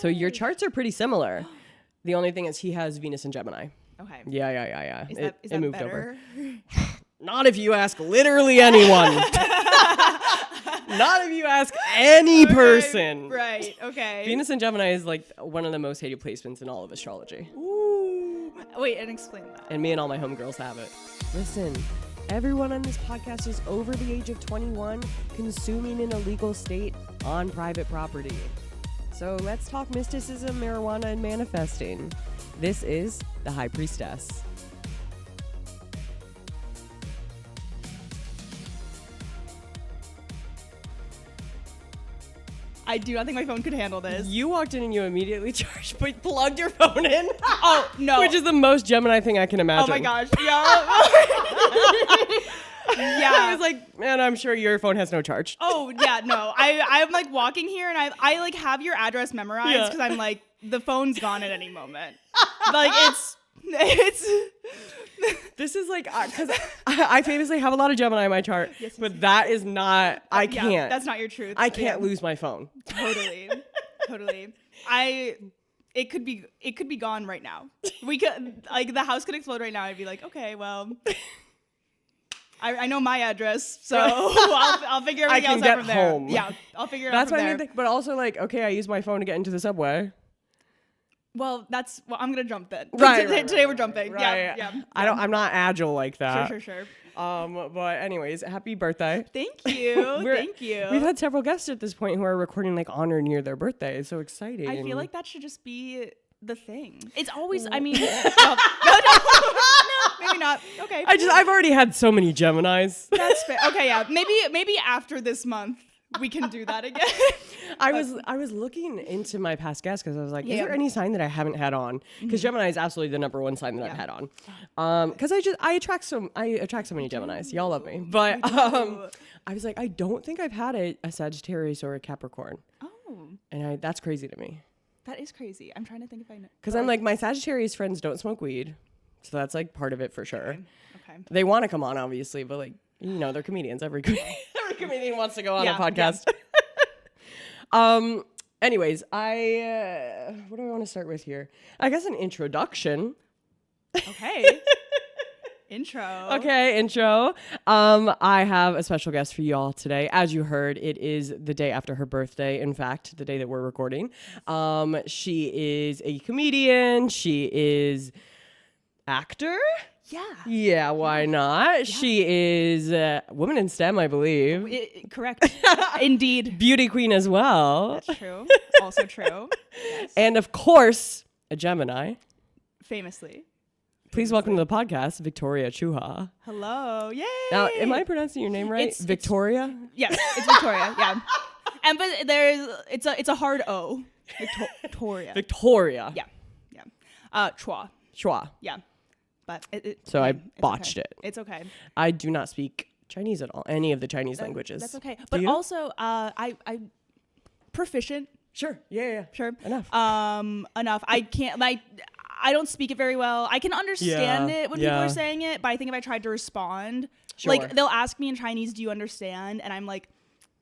So your charts are pretty similar. The only thing is he has Venus in Gemini. Okay. Yeah. Is that moved better? over. Not if you ask literally anyone. Not if you ask any person. Right. Okay. Venus in Gemini is like one of the most hated placements in all of astrology. Ooh. Wait, and explain that. And me and all my homegirls have it. Listen, everyone on this podcast is over the age of 21, consuming in a legal state on private property. So let's talk mysticism, marijuana, and manifesting. This is the High Priestess. I do not think my phone could handle this. You walked in and you immediately plugged your phone in. Oh, no. Which is the most Gemini thing I can imagine. Oh my gosh. Yeah. Yeah. I was like, man, I'm sure your phone has no charge. Oh, yeah, no. I'm like walking here and I like have your address memorized because I'm like, the phone's gone at any moment. Like it's This is like, because I famously have a lot of Gemini in my chart, but that is not, I can't. Yeah, that's not your truth. I can't lose my phone. Totally. It could be gone right now. We could, like, the house could explode right now. I'd be like, okay, well, I know my address, so I'll figure everything else out from there. Home. Yeah, I'll figure it out from there. That's what I mean. But also, like, okay, I use my phone to get into the subway. Well, I'm gonna jump then. Right. Today we're jumping. Right. Yeah. I'm not agile like that. Sure. But anyways, happy birthday. Thank you. Thank you. We've had several guests at this point who are recording like on or near their birthday. It's so exciting. I feel like that should just be the thing. It's always. Oh. I mean, no, maybe not. Okay. I've already had so many Geminis. That's fair. Okay, yeah. Maybe after this month we can do that again. I was looking into my past guests because I was like, is there any sign that I haven't had on? Because Gemini is absolutely the number one sign that I've had on. Because I attract so many Geminis. Y'all love me. But I was like, I don't think I've had a Sagittarius or a Capricorn. Oh. And that's crazy to me. That is crazy. I'm trying to think if I know. Because I'm like, my Sagittarius friends don't smoke weed. So that's like part of it for sure. Okay. They want to come on, obviously, but like, they're comedians. Every comedian wants to go on a podcast. Yeah. Anyways, what do I want to start with here? I guess an introduction. Okay. Intro. Okay, intro. I have a special guest for you all today. As you heard, it is the day after her birthday. In fact, the day that we're recording. She is a comedian. She is actor. Yeah, why not? Yeah. She is a woman in STEM, I believe. Correct. Indeed. Beauty queen as well. That's true. Also true. Yes. And of course, a Gemini. Famously. Please welcome to the podcast, Victoria Chuah. Hello. Yay. Now, am I pronouncing your name right? Victoria? Yes, it's Victoria. Yeah. And but it's a hard O. Victoria. Victoria. Yeah. Chuah. Chuah. Yeah. But I botched it. It's okay. I do not speak Chinese at all. Any of the Chinese languages. That's okay. But also, I proficient. Sure. Yeah. Sure. Enough. Enough. I can't I don't speak it very well. I can understand it when people are saying it, but I think if I tried to respond, like they'll ask me in Chinese, "Do you understand?" And I'm like,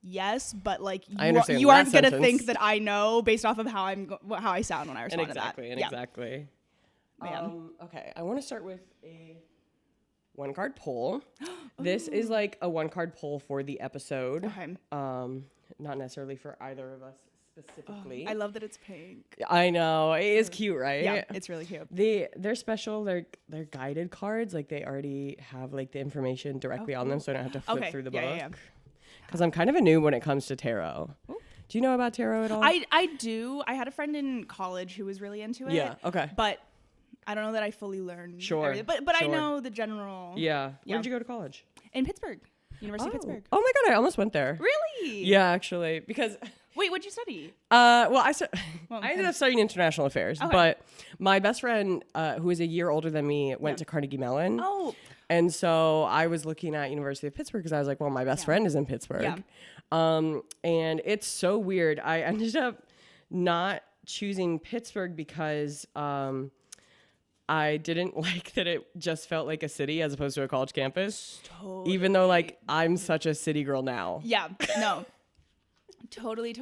"Yes," but like you aren't gonna think that I know based off of how I sound when I respond to that. Exactly. Okay, I want to start with a one card pull. This is like a one card pull for the episode. Okay. Not necessarily for either of us specifically. I love that it's pink. I know, it is cute, right? Yeah, it's really cute. They're special. They're guided cards. Like they already have like the information directly on them, so I don't have to flip through the book. Yeah. Because I'm kind of a noob when it comes to tarot. Ooh. Do you know about tarot at all? I do. I had a friend in college who was really into it. Yeah. Okay. But I don't know that I fully learned. Sure. Everything. But I know the general. Yeah. Where did you go to college? In Pittsburgh. University of Pittsburgh. Oh my God, I almost went there. Really? Yeah, actually, because. Wait, what'd you study? I ended up studying international affairs, but my best friend, who is a year older than me, went to Carnegie Mellon. Oh. And so I was looking at University of Pittsburgh because I was like, well, my best friend is in Pittsburgh. Yeah. And it's so weird. I ended up not choosing Pittsburgh because I didn't like that it just felt like a city as opposed to a college campus. Totally. Even though like I'm such a city girl now. Yeah. No. Totally.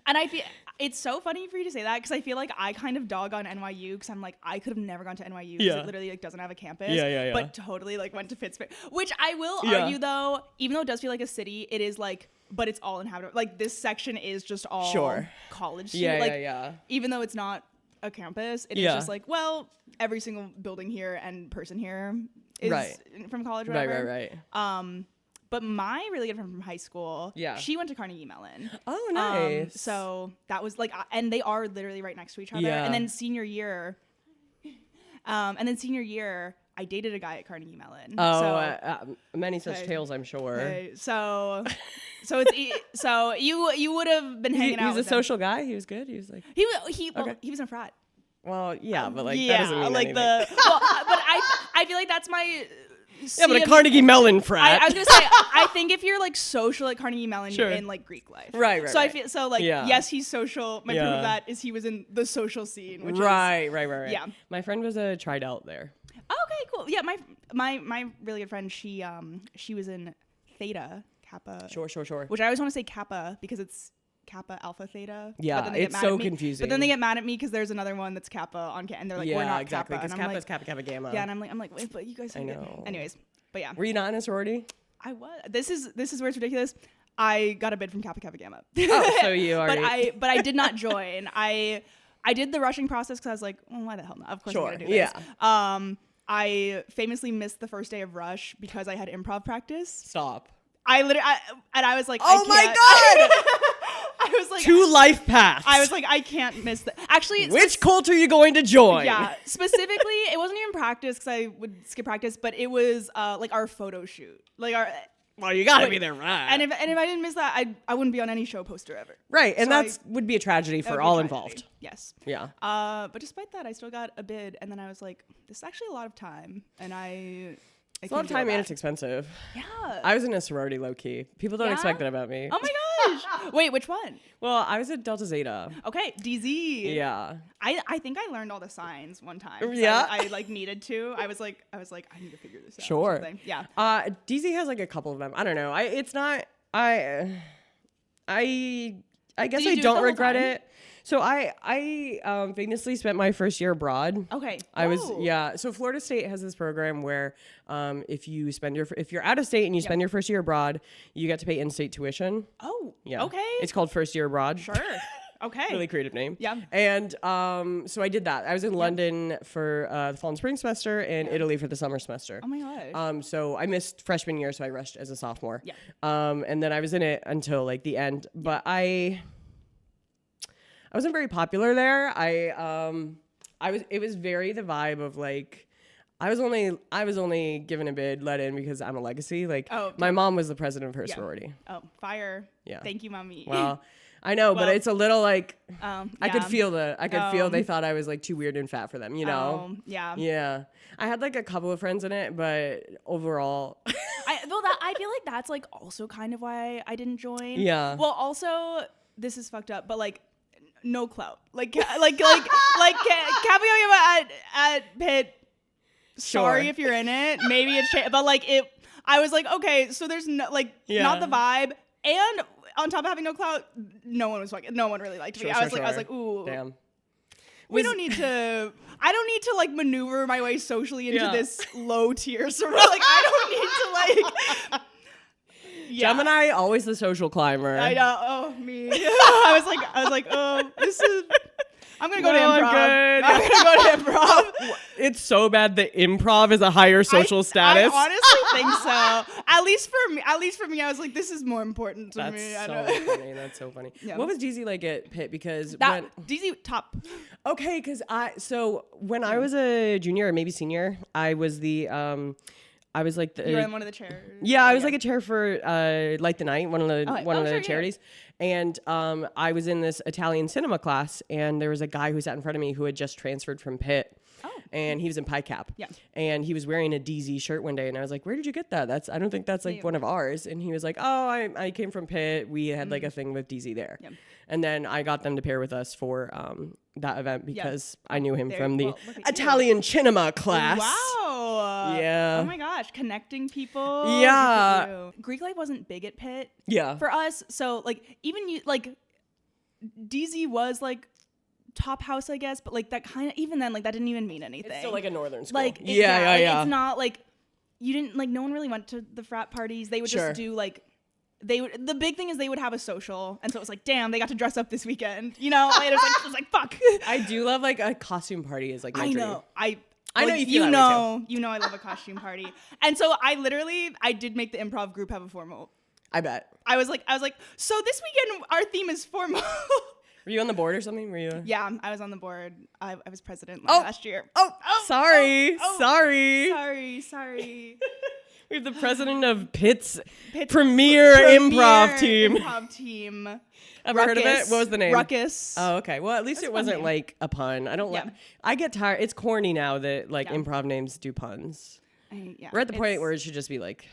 And I feel it's so funny for you to say that because I feel like I kind of dog on NYU because I'm like, I could have never gone to NYU because it literally like doesn't have a campus. Yeah. But totally like went to Pittsburgh, which I will argue though, even though it does feel like a city, it is like, but it's all inhabited. Like this section is just all college students. Yeah. Even though it's not a campus, it is just like, well, every single building here and person here is from college or whatever. Right. But my really good friend from high school, she went to Carnegie Mellon. Oh, nice. So that was like, and they are literally right next to each other. Yeah. And then senior year, I dated a guy at Carnegie Mellon. Oh, many such tales, I'm sure. Okay, so you would have been hanging out. He's a social guy. He was good. He was like he was in a frat. Well, yeah, but like that doesn't mean anything. But I feel like that's my. Yeah, but a Carnegie Mellon frat. I was gonna say, I think if you're like social at Carnegie Mellon, you're in like Greek life. Right. So I feel yes, he's social. My proof of that is he was in the social scene. Which right. Yeah. My friend was a Tri-Delt there. Okay, cool. Yeah, my really good friend, she was in Theta Kappa. Sure. Which I always want to say Kappa because it's Kappa Alpha Theta. Yeah, it's so confusing. But then they get mad at me because there's another one that's Kappa on and they're like, we're not exactly, Kappa. Because Kappa is Kappa Gamma. Yeah, and I'm like, wait, but you guys. I know. Anyways, but yeah. Were you not in a sorority? I was. This is where it's ridiculous. I got a bid from Kappa Gamma. Oh, so you are. But I did not join. I did the rushing process because I was like, well, why the hell not? Of course I'm gonna do this. Yeah. I famously missed the first day of rush because I had improv practice. Stop. I was like, oh my god. I was like, 2 life paths. I was like, I can't miss that. Actually, which cult are you going to join? Yeah, specifically, it wasn't even practice because I would skip practice, but it was like our photo shoot, like our. Well, you gotta be there, right? And if I didn't miss that, I wouldn't be on any show poster ever. Right, and so would be a tragedy for all involved. Yes. Yeah. But despite that, I still got a bid, and then I was like, this is actually a lot of time, and it's a lot of time and it's expensive. Yeah. I was in a sorority low key. People don't expect that about me. Oh my gosh. Wait, which one? Well, I was at Delta Zeta. Okay, DZ. Yeah. I think I learned all the signs one time. Yeah. I like needed to. I was like, I need to figure this out. Sure. Yeah. DZ has like a couple of them. I don't know. I guess I don't regret it. So I famously spent my first year abroad. Okay. So Florida State has this program where if you're out of state and you spend your first year abroad, you get to pay in-state tuition. Oh. Yeah. Okay. It's called First Year Abroad. Sure. Okay. Really creative name. Yeah. And so I did that. I was in London for the fall and spring semester and Italy for the summer semester. Oh my gosh. So I missed freshman year, so I rushed as a sophomore. Yeah. And then I was in it until like the end, but I wasn't very popular there. It was very the vibe of like, I was only given a bid, let in because I'm a legacy. Like my mom was the president of her sorority. Oh, fire. Yeah. Thank you, mommy. Well, I know, but it's a little like, I could feel feel they thought I was like too weird and fat for them, you know? Yeah. Yeah. I had like a couple of friends in it, but overall. I feel like that's like also kind of why I didn't join. Yeah. Well, also, this is fucked up, but like, no clout. Like Capricorn at Pitt. Sorry if you're in it. Maybe it's but like it. I was like, okay, so there's no like not the vibe, and on top of having no clout, no one really liked me. I was like, ooh, damn. I don't need to like maneuver my way socially into this low tier sort of like I don't need to like. Yeah. Gemini, always the social climber. I know. Oh, me. I was like, oh, this is. I'm gonna go to improv. I'm gonna go to improv. It's so bad that improv is a higher social status. I honestly think so. At least for me, I was like, this is more important to me. That's so funny. Yeah. What was DZ like at Pitt? Because DZ top. Okay, because when I was a junior or maybe senior, I was the I was like you were in one of the chairs. Yeah, I was like a chair for Light the Night, one of the charities. And I was in this Italian cinema class, and there was a guy who sat in front of me who had just transferred from Pitt. Oh. And he was in Pi Cap. Yeah. And he was wearing a DZ shirt one day, and I was like, "Where did you get that? I don't think that's like one of ours." And he was like, "Oh, I came from Pitt. We had like a thing with DZ there." Yeah. And then I got them to pair with us for that event because I knew him from the Italian cinema class. Wow. Yeah. Oh my gosh. Connecting people. Yeah. Greek life wasn't big at Pitt. Yeah. For us. So like even you like DZ was like top house, I guess, but like that kind of, even then, like that didn't even mean anything. It's still like a northern school. Like yeah. It's not like you didn't like, no one really went to the frat parties. They would just do like, the big thing is they would have a social, and so it was like, damn, they got to dress up this weekend, you know. Like, it was like fuck. I do love like a costume party is like my dream. I know you feel that way too. I love a costume party, and so I did make the improv group have a formal. I bet. I was like, so this weekend our theme is formal. Were you on the board or something? Were you? Yeah, I was on the board. I was president last year. Sorry. We have the president of Pitt's premier improv team. Ever heard of it? What was the name? Ruckus. Oh, okay. Well, at least it wasn't like a pun. I don't like. I get tired. It's corny now that like improv names do puns. We're at the point where it should just be like,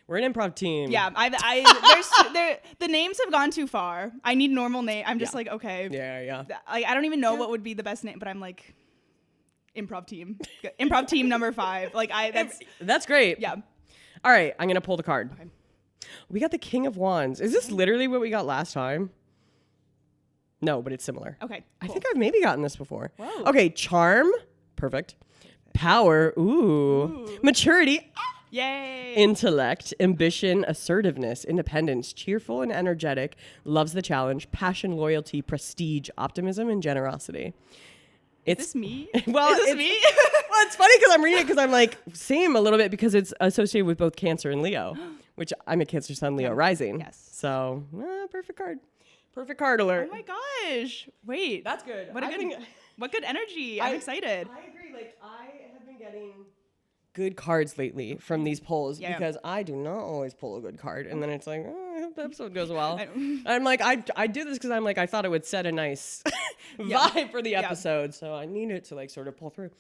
we're an improv team. Yeah, the names have gone too far. I need normal name. I'm just like, okay. Yeah. Like I don't even know what would be the best name, but I'm like, improv team. Improv team number 5. Like that's great. Yeah. All right, I'm gonna pull the card. Okay. We got the King of Wands. Is this literally what we got last time? No, but it's similar. Okay. Cool. I think I've maybe gotten this before. Whoa. Okay, charm. Perfect. Power. Ooh. Maturity. Yay. Intellect, ambition, assertiveness, independence, cheerful and energetic, loves the challenge, passion, loyalty, prestige, optimism, and generosity. Is this me? Well, is this me? Well, it's funny because I'm reading it because I'm like, same a little bit because it's associated with both Cancer and Leo, which I'm a Cancer Sun, Leo rising. Yes. So, perfect card. Perfect card alert. Oh my gosh. Wait. That's good. What good energy. I'm excited. I agree. Like, I have been getting good cards lately from these polls because I do not always pull a good card. And then it's like, I hope the episode goes well. I'm like, I do this because I'm like, I thought it would set a nice vibe for the episode. So I need it to like sort of pull through.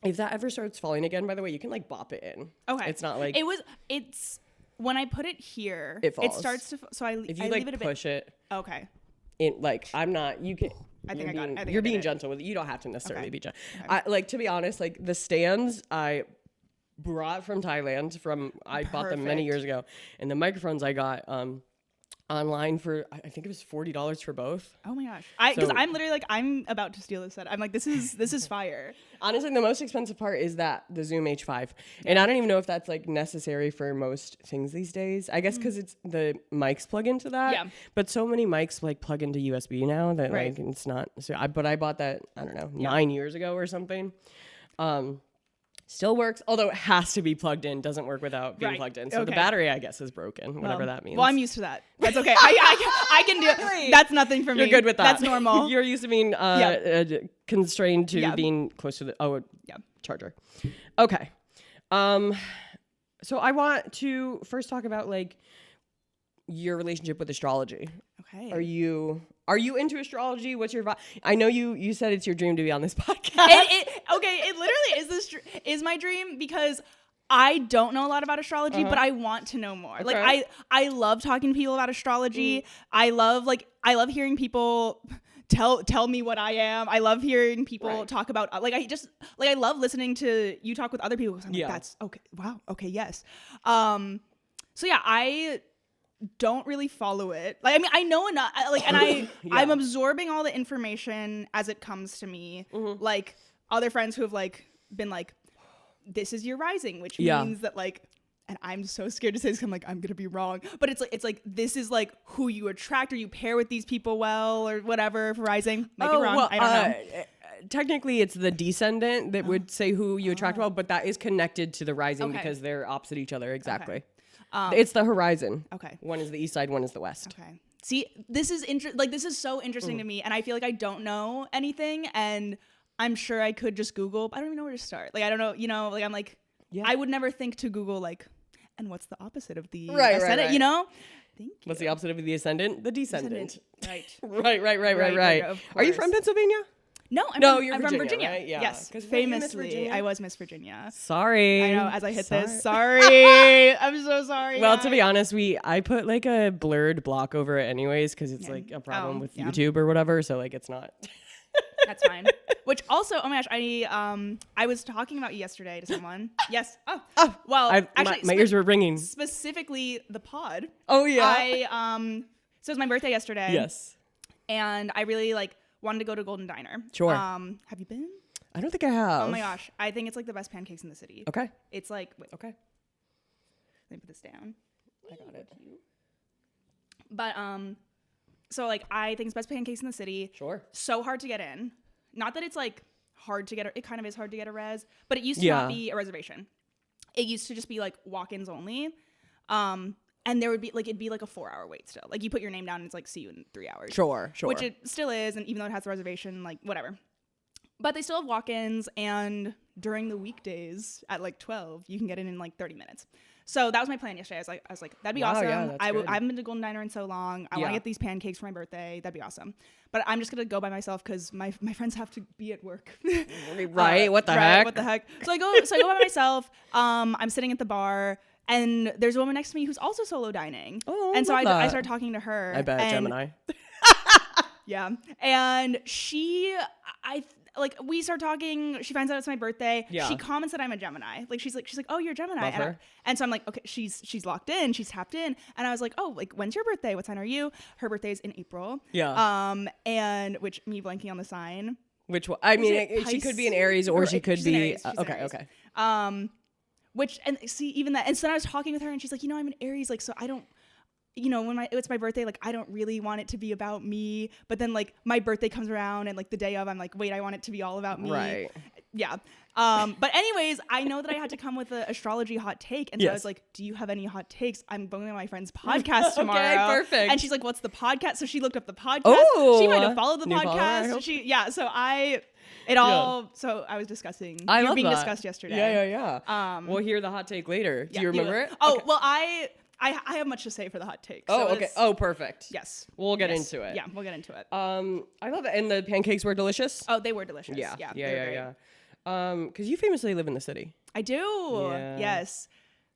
If that ever starts falling again, by the way, you can like bop it in. Okay. It's not like it's when I put it here, it falls. It starts to, so if you I like leave it a push bit. it. Okay. I'm not, you can. I think I got it. You're being gentle with it. You don't have to necessarily be gentle. Like, to be honest, like the stands I brought from Thailand I bought them many years ago, and the microphones I got online for, I think it was $40 for both. Oh my gosh. Because I'm literally like, I'm about to steal this set. I'm like, this is fire. Honestly, the most expensive part is the Zoom H5. And I don't even know if that's like necessary for most things these days. I guess because it's the mics plug into that. Yeah. But so many mics like plug into USB now that like it's not. So but I bought that, I don't know, 9 years ago or something. Still works, although it has to be plugged in. Doesn't work without being plugged in. So the battery, I guess, is broken, whatever that means. Well, I'm used to that. That's okay. I can do it. That's nothing for me. You're good with that. That's normal. You're used to being constrained to being close to the charger. Okay. So I want to first talk about like your relationship with astrology. Okay. Are you into astrology? What's your vibe? I know you said it's your dream to be on this podcast. It literally is my dream because I don't know a lot about astrology, but I want to know more. Okay. Like I love talking to people about astrology. I love hearing people tell me what I am. I love hearing people talk about I love listening to you talk with other people. I'm like, that's okay. Wow. Okay. Yes. So yeah, I don't really follow it. Like, I mean, I know enough, and I'm absorbing all the information as it comes to me. Mm-hmm. Like other friends who have like been like, this is your rising, which means that like, and I'm so scared to say this, I'm like, I'm going to be wrong, but it's like, this is like who you attract or you pair with these people well, or whatever for rising. Might be wrong. Well, I don't know. Technically it's the descendant that would say who you attract well, but that is connected to the rising because they're opposite each other. Exactly. Okay. It's the horizon. Okay. One is the east side, one is the west. Okay. See, this is this is so interesting to me, and I feel like I don't know anything, and I'm sure I could just Google, but I don't even know where to start. Like, I don't know, like I'm like, I would never think to Google like, and what's the opposite of the ascendant, right. you know? Thank you. What's the opposite of the ascendant? The descendant. Right. Right. Are you from Pennsylvania? No, I'm from Virginia. Right? Yeah. Yes, famously, I was Miss Virginia. Sorry. I know, as I hit this. Sorry. I'm so sorry. Well, to be honest, I put like a blurred block over it anyways because it's like a problem with YouTube or whatever. So like it's not. That's fine. Which also, oh my gosh, I was talking about you yesterday to someone. Yes. Oh. Well, actually, my ears were ringing. Specifically, the pod. Oh yeah. So it was my birthday yesterday. Yes. And I really wanted to go to Golden Diner. Sure. Have you been? I don't think I have. Oh my gosh, I think it's like the best pancakes in the city. Okay. It's like, wait, okay. Let me put this down. I got it. But so like I think it's best pancakes in the city. Sure. So hard to get in. Not that it's like hard to get. It kind of is hard to get a res, but it used to not be a reservation. It used to just be like walk-ins only. And there would be it'd be like a 4-hour wait still. Like you put your name down and it's like see you in 3 hours. Sure. Which it still is, and even though it has the reservation, like whatever. But they still have walk-ins, and during the weekdays at like 12, you can get in like 30 minutes. So that was my plan yesterday. I was like, that'd be awesome. Yeah, I haven't been to Golden Diner in so long. I want to get these pancakes for my birthday. That'd be awesome. But I'm just gonna go by myself because my friends have to be at work. Right? What the heck? What the heck? So I go by myself. I'm sitting at the bar. And there's a woman next to me who's also solo dining. Oh, and so I started talking to her. I bet, Gemini. Yeah. And we start talking. She finds out it's my birthday. Yeah. She comments that I'm a Gemini. She's like, oh, you're a Gemini. Love her. And so I'm like, okay, she's locked in. She's tapped in. And I was like, oh, like, when's your birthday? What sign are you? Her birthday is in April. Yeah. And which me blanking on the sign. Which one? I mean, she could be an Aries or she could be. Okay. Which, and see, even that, and so then I was talking with her and she's like, I'm an Aries, like, so I don't, when it's my birthday, like, I don't really want it to be about me, but then, like, my birthday comes around and, like, the day of, I'm like, wait, I want it to be all about me. Right. Yeah. But anyways, I know that I had to come with an astrology hot take, and so I was like, do you have any hot takes? I'm going on my friend's podcast tomorrow. Okay, perfect. And she's like, what's the podcast? So she looked up the podcast. Oh, she might have followed the podcast. So I was discussing. I love being that. discussed yesterday. Yeah. We'll hear the hot take later. Do you remember it? Oh, okay. well, I have much to say for the hot take. Oh, okay. Oh, perfect. Yes. We'll get into it. Yeah, we'll get into it. I love that. And the pancakes were delicious? Oh, they were delicious. Yeah. Yeah. Because you famously live in the city. I do. Yeah. Yes.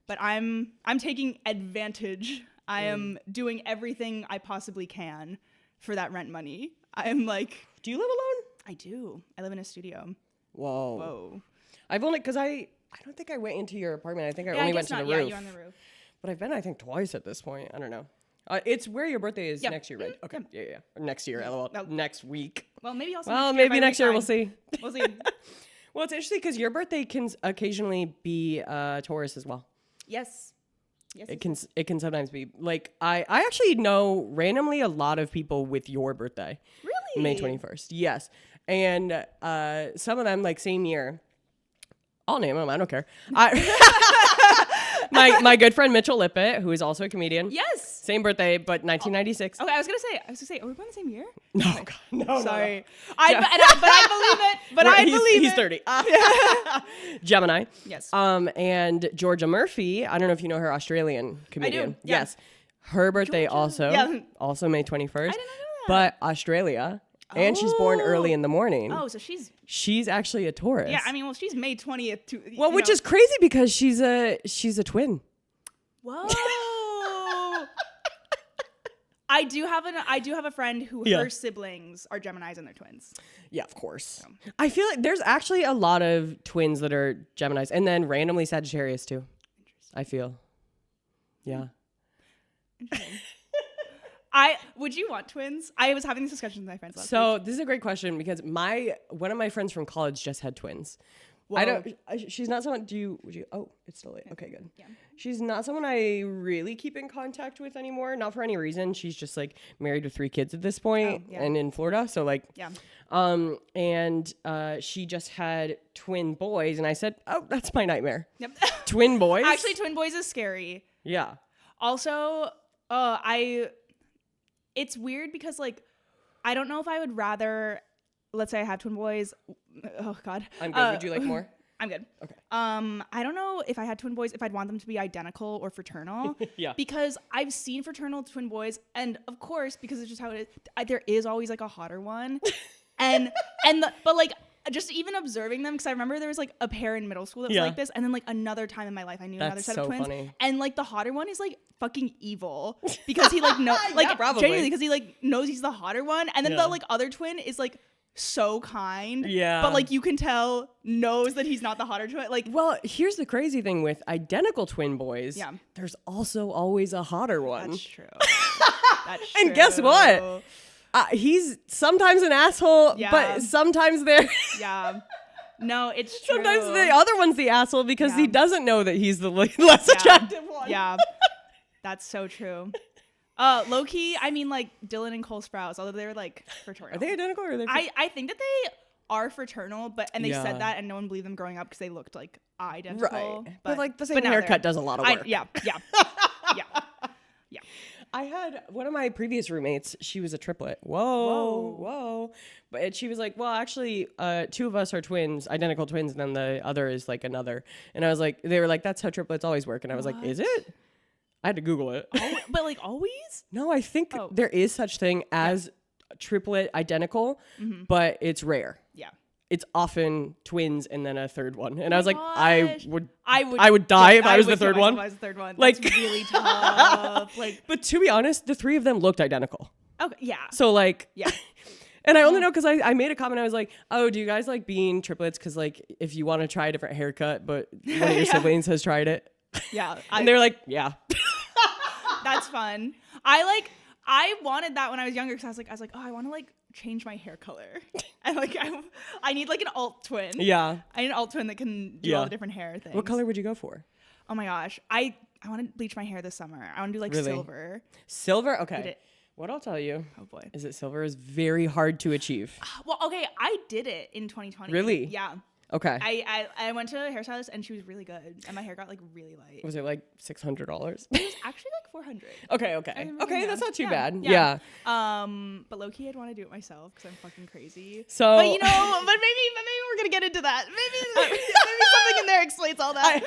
But I'm taking advantage. I am doing everything I possibly can for that rent money. I'm like, do you live alone? I do. I live in a studio. Whoa. I've only, because I don't think I went into your apartment. I think I only went to the roof. Yeah, you're on the roof. But I've been, I think, twice at this point. I don't know. It's where your birthday is next year, right? Okay. Yeah. Or next year, next week. Well, maybe also. Well, maybe next year we'll see. We'll see. Well, it's interesting because your birthday can occasionally be Taurus as well. Yes. It can sometimes be. Like I actually know randomly a lot of people with your birthday. Really? May 21st. Yes. And some of them like same year. I'll name them. I don't care. My good friend Mitchell Lippett, who is also a comedian. Yes. Same birthday, but 1996. Okay, I was gonna say, are we born the same year? No, God, no. Sorry. No. But I believe it. But I believe he's 30. Gemini. Yes. And Georgia Murphy. I don't know if you know her, Australian comedian. I do. Yeah. Yes. Her birthday also May 21st. I didn't know that. But Australia. And she's born early in the morning. Oh, so she's actually a Taurus. Yeah, I mean, well, she's May 20th too. Well, which is crazy because she's a twin. Whoa. I do have a friend who her siblings are Geminis and they're twins. Yeah, of course. So. I feel like there's actually a lot of twins that are Geminis and then randomly Sagittarius too. Interesting. I feel. Yeah. Interesting. Would you want twins? I was having this discussion with my friends last week. This is a great question because one of my friends from college just had twins. Whoa. She's not someone, it's still late. Okay, good. Yeah. She's not someone I really keep in contact with anymore. Not for any reason. She's just like married with 3 kids at this point and in Florida. So like, and she just had twin boys and I said, oh, that's my nightmare. Yep. Twin boys. Actually, twin boys is scary. Yeah. Also, it's weird because like, I don't know if I would rather, let's say I have twin boys. Oh God. I'm good. Would you like more? I'm good. Okay. I don't know if I had twin boys, if I'd want them to be identical or fraternal. Yeah. Because I've seen fraternal twin boys, and of course, because it's just how it is, there is always like a hotter one. But like just even observing them, because I remember there was like a pair in middle school that was like this, and then like another time in my life I knew another set of twins, and like the hotter one is like fucking evil because he like genuinely because he like knows he's the hotter one, and then the like other twin is like so kind, but like you can tell knows that he's not the hotter twin. Like, well, here's the crazy thing with identical twin boys. There's also always a hotter one. That's true. That's true. And guess what? He's sometimes an asshole, but sometimes they're no, it's true. Sometimes the other one's the asshole because he doesn't know that he's the less attractive one. Yeah, that's so true. Low key, I mean, like Dylan and Cole Sprouse, although they're like fraternal. Are they identical or are they? I think that they are fraternal, and they said that, and no one believed them growing up because they looked like identical. Right, but like the same haircut does a lot of work. Yeah. I had one of my previous roommates. She was a triplet. Whoa. But she was like, well, actually, 2 of us are twins, identical twins, and then the other is like another. And I was like, they were like, that's how triplets always work. And I was like, is it? I had to Google it. But like always? No, I think there is such thing as triplet identical, but it's rare. Yeah. It's often twins and then a third one. And I was like, I would die if I was the third one. I was the third one. That's like really tough. Like, but to be honest, the 3 of them looked identical. Okay, yeah. So like, and I only know because I made a comment. I was like, oh, do you guys like being triplets? Because like, if you want to try a different haircut, but one of your siblings has tried it. Yeah. And they're like, yeah. That's fun. I wanted that when I was younger because I was like, oh, I want to like change my hair color. And like I need like an alt twin. Yeah. I need an alt twin that can do all the different hair things. What color would you go for? Oh my gosh. I want to bleach my hair this summer. I want to do like silver. Silver? Okay. What I'll tell you is that silver is very hard to achieve. Well, okay. I did it in 2020. Really? Yeah. Okay. I went to a hairstylist and she was really good, and my hair got like really light. Was it like $600? It was actually like $400. Okay, that's not too bad. Yeah. But low key, I'd want to do it myself because I'm fucking crazy. So, but maybe we're gonna get into that. Maybe something in there explains all that.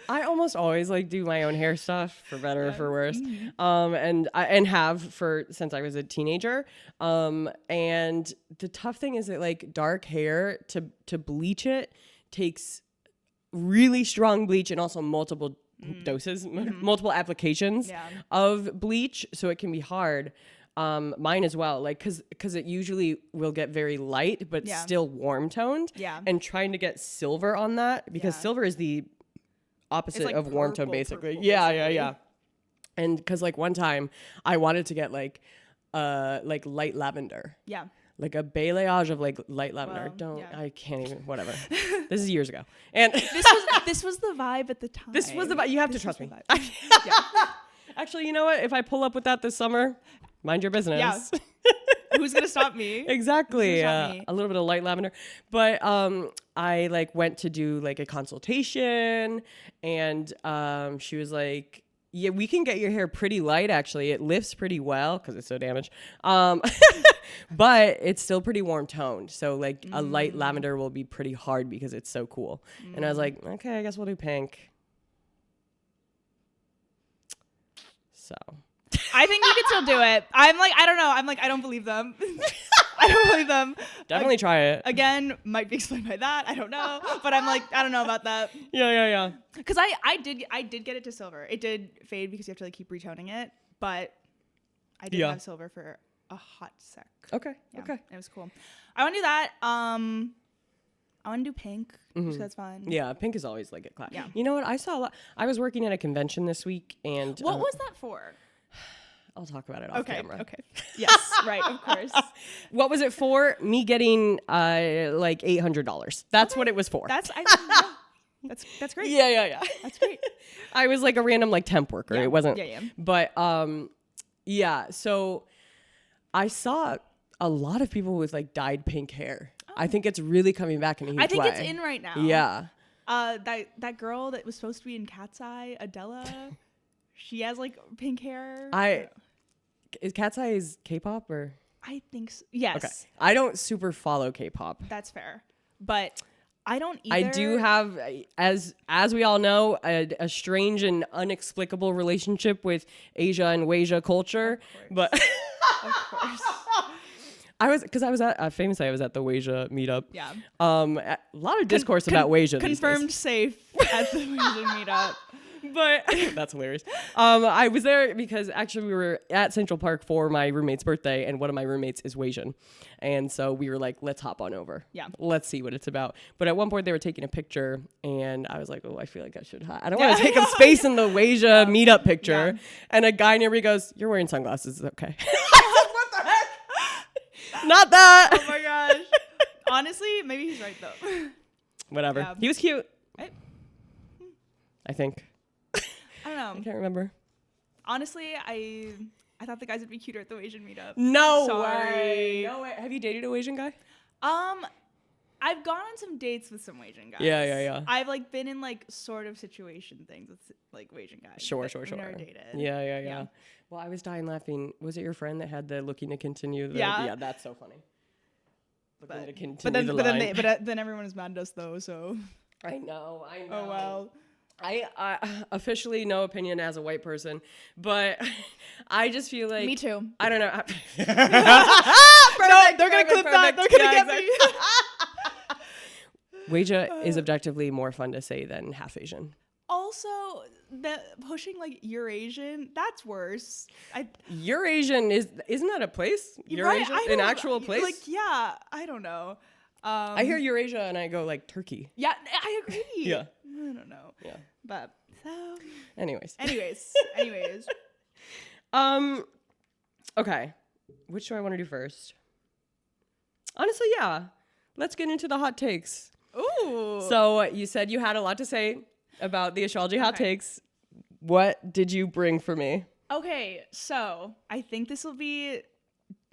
I almost always like do my own hair stuff for better or for worse. And have since I was a teenager. And the tough thing is that like dark hair to bleach it takes really strong bleach and also multiple doses, multiple applications of bleach. So it can be hard. Mine as well, like because it usually will get very light, but still warm toned. Yeah. And trying to get silver on that because silver is the opposite of warm tone basically. Yeah. And because like one time I wanted to get like light lavender. Yeah. Like a balayage of like light lavender. I can't even, whatever. This is years ago. And this was the vibe at the time. This was the vibe. You have to trust me. Actually, you know what? If I pull up with that this summer, mind your business. Yeah. Who's gonna stop me? Exactly. A little bit of light lavender. But I like went to do like a consultation, and she was like, yeah, we can get your hair pretty light, actually. It lifts pretty well because it's so damaged. But it's still pretty warm toned. So like a light lavender will be pretty hard because it's so cool. And I was like, okay, I guess we'll do pink. So I think you could still do it. I'm like, I don't know. I'm like, I don't believe them. I don't believe them. Definitely try it. Again, might be explained by that. I don't know. But I'm like, I don't know about that. Yeah. Because I did get it to silver. It did fade because you have to like keep retoning it. But I did have silver for a hot sec. Okay. It was cool. I want to do that. I want to do pink. So that's fun. Yeah, pink is always like a class. Yeah. You know what? I saw a lot. I was working at a convention this week, and what was that for? I'll talk about it off camera. Okay. Yes, right, of course. What was it for? Me getting like $800. That's what it was for. That's great. Yeah. That's great. I was like a random like temp worker. It wasn't. Yeah. But so I saw a lot of people with like dyed pink hair. I think it's really coming back in a huge way. I think it's in right now. Yeah. That girl that was supposed to be in Cat's Eye, Adela, she has like pink hair. Is Cat's Eye is K-pop or? I think so. Yes. Okay. I don't super follow K-pop. That's fair. But I don't either. I do have, as we all know, a strange and inexplicable relationship with Asia and Wasia culture. Of course. I was at famously I was at the Wasia meetup. Yeah. A lot of discourse about Wasia. Confirmed safe at the Wasia meetup. But that's hilarious. I was there because actually we were at Central Park for my roommate's birthday, and one of my roommates is Wasian, and so we were like, let's hop on over. Yeah. Let's see what it's about. But at one point they were taking a picture, and I was like, oh, I feel like I should. I don't want to take up space in the Wasia meetup picture. Yeah. And a guy near me goes, "You're wearing sunglasses. It's okay." What the heck? Not that. Oh my gosh. Honestly, maybe he's right though. Whatever. Yeah. He was cute. I think. I don't know. I can't remember. Honestly, I thought the guys would be cuter at the Asian meetup. No way. No way. Have you dated a Asian guy? I've gone on some dates with some Asian guys. Yeah. I've like been in like sort of situation things with like Asian guys. Sure. Never dated. Yeah. Well, I was dying laughing. Was it your friend that had the looking to continue? Yeah, that's so funny. Looking to continue the line. But then everyone is mad at us though. So. I know. Oh well. I officially no opinion as a white person, but I just feel like me too. I don't know. Perfect, no, they're gonna clip that. They're gonna get me. Wasia is objectively more fun to say than half Asian. Also, pushing like Eurasian, that's worse. Eurasian isn't that a place? Eurasian, right? An actual place? Like I don't know. I hear Eurasia and I go like Turkey. Yeah, I agree. Yeah. I don't know. Yeah. But so. Anyways. Okay. Which do I want to do first? Honestly, yeah. Let's get into the hot takes. Ooh. So you said you had a lot to say about the astrology hot takes. What did you bring for me? Okay, so I think this will be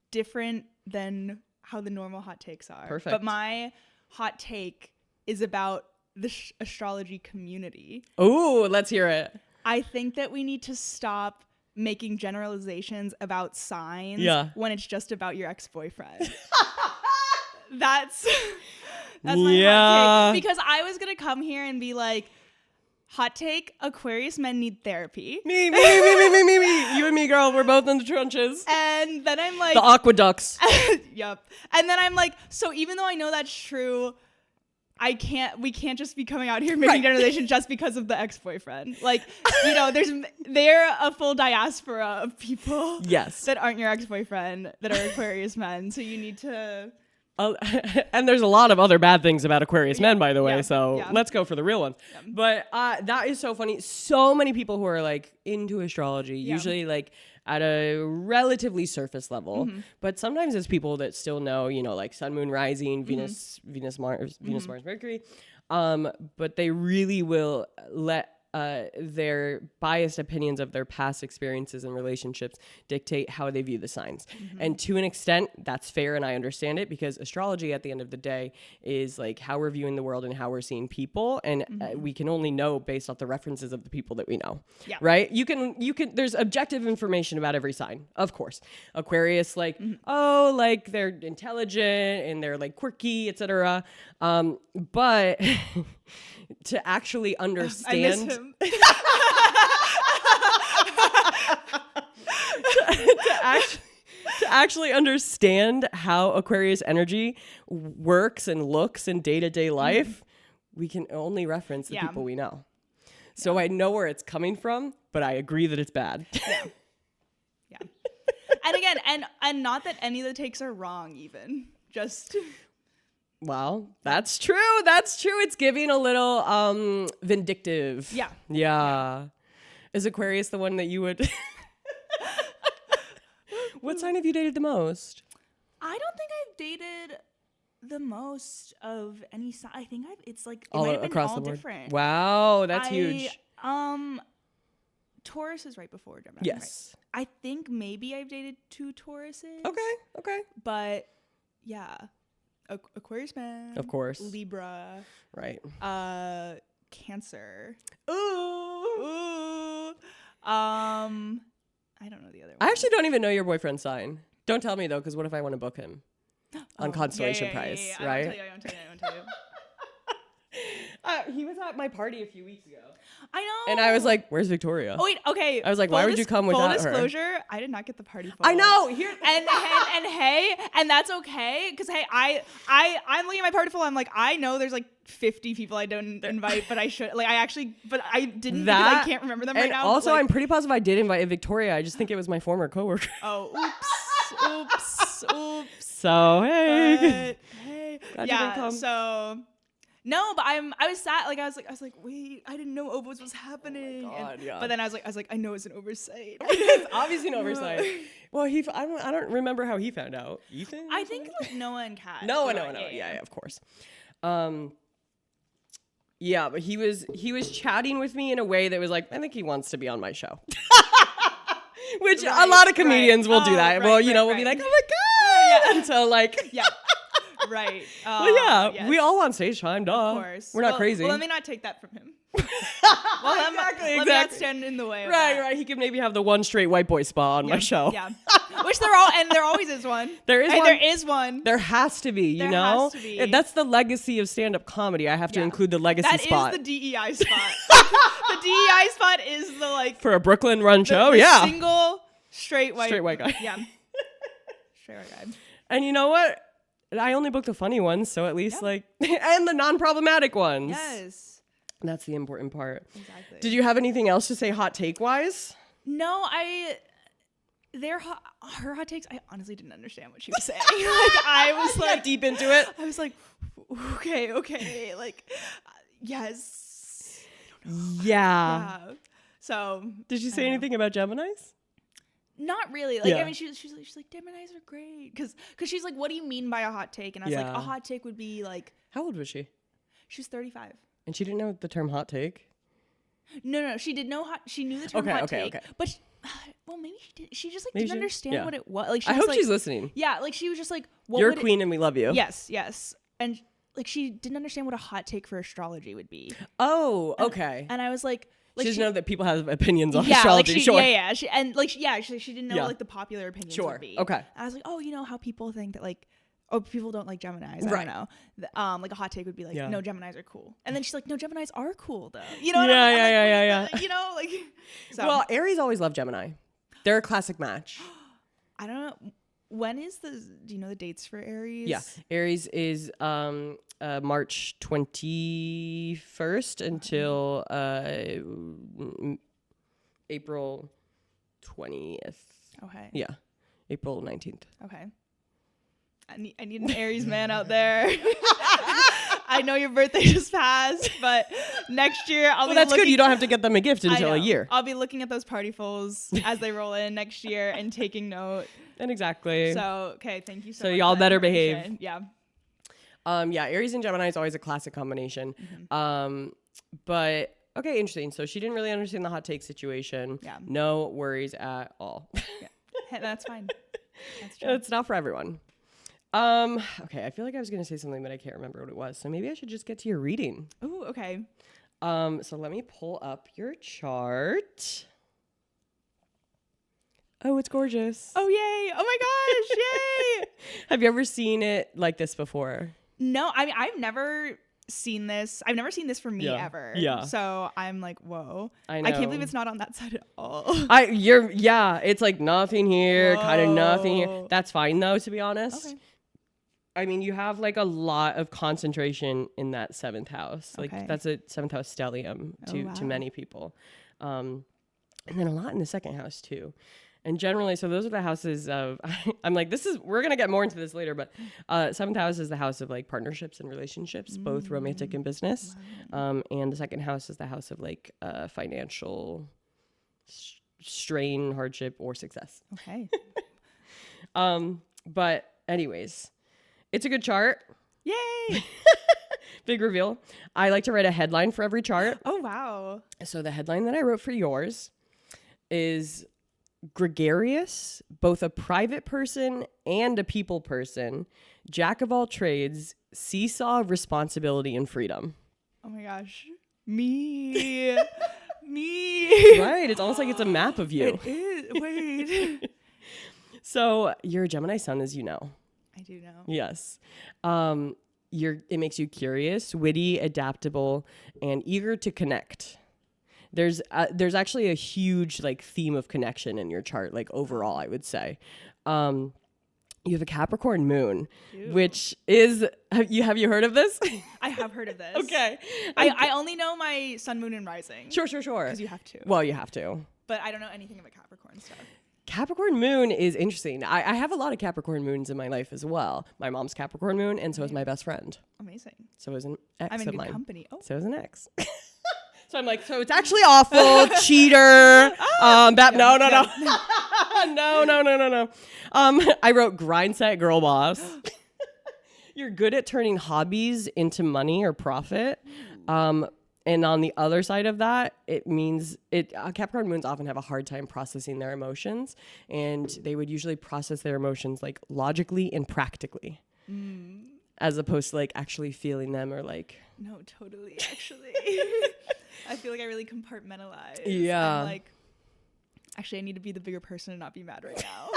different than how the normal hot takes are. Perfect. But my hot take is about the astrology community. Ooh, let's hear it. I think that we need to stop making generalizations about signs when it's just about your ex-boyfriend. That's my hot take. Because I was going to come here and be like, hot take, Aquarius men need therapy. Me. You and me, girl, we're both in the trenches. And then I'm like... The aqueducts. Yep. And then I'm like, so even though I know that's true... we can't just be coming out here making generalization just because of the ex-boyfriend. Like, they're a full diaspora of people that aren't your ex-boyfriend that are Aquarius men. So you need to... and there's a lot of other bad things about Aquarius men, by the way. So let's go for the real ones. Yeah. But that is so funny. So many people who are like into astrology, usually like at a relatively surface level, but sometimes it's people that still know, like sun, moon, rising, Venus, Mars, Mercury. But they really will let their biased opinions of their past experiences and relationships dictate how they view the signs. And to an extent, that's fair, and I understand it, because astrology at the end of the day is like how we're viewing the world and how we're seeing people, and we can only know based off the references of the people that we know. Yeah. Right? You can there's objective information about every sign, of course. Aquarius, like, like they're intelligent and they're like quirky, etc. But to actually understand... I miss him. to actually understand how Aquarius energy works and looks in day-to-day life, we can only reference the people we know. So I know where it's coming from, but I agree that it's bad. Yeah. And again, and not that any of the takes are wrong even. Just... Well, that's true. It's giving a little vindictive. Yeah. Is Aquarius the one that you would... What sign have you dated the most? I don't think I've dated the most of any sign. I think it's like it all might have been across all the board. Different. Wow, that's huge. Taurus is right before Gemini. Yes. Right? I think maybe I've dated 2 Tauruses. Okay. But yeah. Aquarius man, of course. Libra, right? Cancer. Ooh. I don't know the other one. I actually don't even know your boyfriend's sign. Don't tell me though, because what if I want to book him on constellation price, right? I won't tell you. He was at my party a few weeks ago. I know. And I was like, "Where's Victoria?" Oh wait, okay. I was like, "Why would you come without her?" Full disclosure, I did not get the party. I know. Here and that's okay, because hey, I'm looking at my party full. I'm like, I know there's like 50 people I don't invite, but I should but I didn't, because I can't remember them right now. Also, I'm pretty positive I did invite Victoria. I just think it was my former coworker. Oh, oops. So hey, yeah. So. No, but I was sad. Like I was like, wait, I didn't know Obo's was happening. Oh my God, yeah. But then I was like, I know it's an oversight. It's obviously an oversight. Well, I don't remember how he found out. Ethan? I think like Noah and Kat. Noah. Yeah, of course. Yeah, but he was chatting with me in a way that was like, I think he wants to be on my show. Which a lot of comedians will do that. Well, we'll be like, oh my God. Yeah. And so like, yeah. Right. Well, yeah, yes. We all want stage time, duh. Of course. We're not crazy. Well, let me not take that from him. Let me not stand in the way of that. Right. He could maybe have the one straight white boy spot on my show. Yeah. Which there always is one. There is one. There has to be, you know? Has to be. That's the legacy of stand-up comedy. I have to include the legacy spot. That is the DEI spot. The DEI spot is the like... For a Brooklyn run show, the single straight white guy. Yeah. Straight white guy. And you know what? I only book the funny ones, so at least and the non-problematic ones. Yes. That's the important part. Exactly. Did you have anything else to say hot take wise? No, her hot takes, I honestly didn't understand what she was saying. Like I was like deep into it. I was like, okay. Like, yes. Yeah. So did you say anything about Geminis? Not really. Like, I mean, she's like, Geminis are great. Cause she's like, what do you mean by a hot take? And I was like, a hot take would be like. How old was she? She was 35. And she didn't know the term hot take? No. She did know she knew the term hot take. Okay. But well, maybe she did. She just like didn't understand what it was. Like, I hope she's listening. Yeah. Like she was just like, you're a queen and we love you. Yes. And like, she didn't understand what a hot take for astrology would be. Oh, okay. And I was like, she doesn't know that people have opinions on astrology. She didn't know what like the popular opinions would be. Okay. And I was like, oh, you know how people think that like, people don't like Geminis. I don't know. Like a hot take would be like, no, Geminis are cool. And then she's like, no, Geminis are cool though. You know what I mean? Yeah. You know, like. So. Well, Aries always love Gemini. They're a classic match. I don't know. When is do you know the dates for Aries? Yeah. Aries is March 21st until April 20th. Okay. Yeah. April 19th. Okay. I need an Aries man out there. I know your birthday just passed, but next year I'll be that's good. You don't have to get them a gift until a year. I'll be looking at those partyfuls as they roll in next year and taking note. And exactly. So, okay, thank you so much. So y'all better behave. Yeah. Aries and Gemini is always a classic combination. Mm-hmm. But okay, interesting. So she didn't really understand the hot take situation. Yeah. No worries at all. Yeah. Hey, that's fine. That's true. It's not for everyone. Okay, I feel like I was going to say something, but I can't remember what it was. So maybe I should just get to your reading. Ooh, okay. So let me pull up your chart. Oh, it's gorgeous. Oh, yay. Oh my gosh. Yay. Have you ever seen it like this before? No, I mean, I've never seen this. I've never seen this for me ever. Yeah. So I'm like, whoa. I know. I can't believe it's not on that side at all. It's like nothing here, kind of nothing here. That's fine though, to be honest. Okay. I mean, you have like a lot of concentration in that seventh house. Like that's a seventh house stellium to many people. And then a lot in the second house too. And generally, so those are the houses of, I'm like, we're going to get more into this later, but seventh house is the house of like partnerships and relationships, both romantic and business. Wow. And the second house is the house of like financial strain, hardship, or success. Okay. But anyways, it's a good chart. Yay! Big reveal. I like to write a headline for every chart. Oh, wow. So the headline that I wrote for yours is gregarious, both a private person and a people person, jack of all trades, seesaw of responsibility and freedom. Oh my gosh. Me. Right. It's almost like it's a map of you. It is. Wait. So you're a Gemini sun, as you know. I do know. Yes. it makes you curious, witty, adaptable, and eager to connect. There's actually a huge like theme of connection in your chart, like overall, I would say. You have a Capricorn Moon, which is have you heard of this? I have heard of this. Okay. I only know my sun, moon, and rising. Sure. Because you have to. Well, you have to. But I don't know anything about Capricorn stuff. Capricorn Moon is interesting. I have a lot of Capricorn Moons in my life as well. My mom's Capricorn Moon, and so is my best friend. Amazing. So is an ex I'm in of good mine. company. Oh. So is an ex. So I'm like, so it's actually awful, cheater. No. No. I wrote grind set girl boss. You're good at turning hobbies into money or profit. And on the other side of that, it means Capricorn Moons often have a hard time processing their emotions, and they would usually process their emotions like logically and practically, as opposed to like actually feeling them or like. No, totally. Actually, I feel like I really compartmentalize. Yeah. I'm like, actually, I need to be the bigger person and not be mad right now.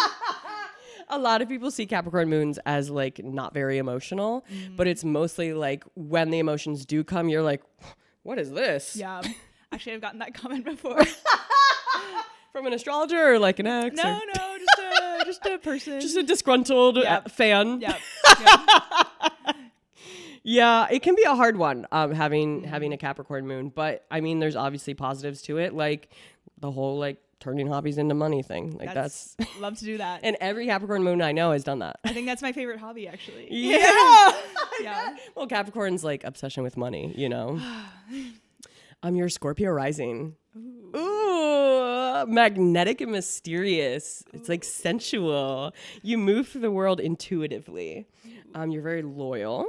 A lot of people see Capricorn Moons as like not very emotional, but it's mostly like when the emotions do come, you're like, what is this? Yeah. Actually, I've gotten that comment before. From an astrologer or like an ex? No, just a person. Just a disgruntled fan. Yep. Yeah, it can be a hard one having a Capricorn Moon, but I mean, there's obviously positives to it, like the whole like turning hobbies into money thing. Like that's love to do that. And every Capricorn Moon I know has done that. I think that's my favorite hobby, actually. Yeah. Yeah. Well, Capricorn's like obsession with money, you know. You're Scorpio rising. Ooh, magnetic and mysterious. It's like sensual. You move through the world intuitively. You're very loyal.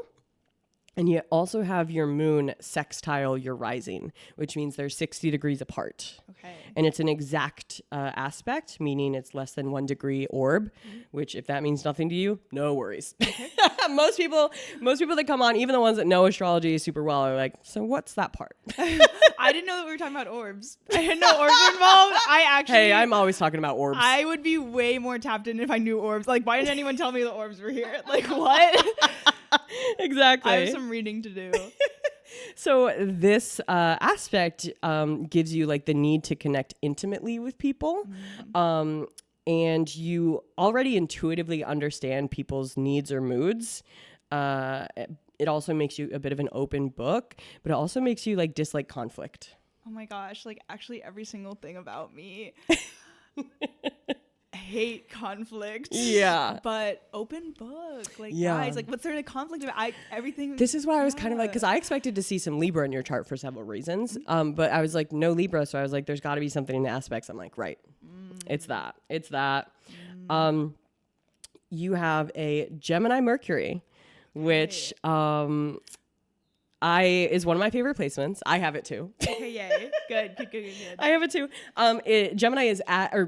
And you also have your moon sextile your rising, which means they're 60 degrees apart. Okay. And it's an exact aspect, meaning it's less than 1 degree orb, which if that means nothing to you, no worries. Okay. Most people that come on, even the ones that know astrology super well, are like, so what's that part? I didn't know that we were talking about orbs. I didn't know orbs were involved. Hey, I'm always talking about orbs. I would be way more tapped in if I knew orbs. Like, why didn't anyone tell me the orbs were here? Like, what? Exactly. I have some reading to do. So this aspect gives you like the need to connect intimately with people. And you already intuitively understand people's needs or moods. It also makes you a bit of an open book, but it also makes you like dislike conflict. Oh my gosh, like actually every single thing about me. Hate conflict. Yeah. But open book. Like, guys, like what's there to conflict about? Everything. This is why I was kind of like, because I expected to see some Libra in your chart for several reasons. But I was like, no Libra. So I was like, there's got to be something in the aspects. I'm like, right. It's that. You have a Gemini Mercury, which is one of my favorite placements. I have it too. Okay, yay. Good. I have it too.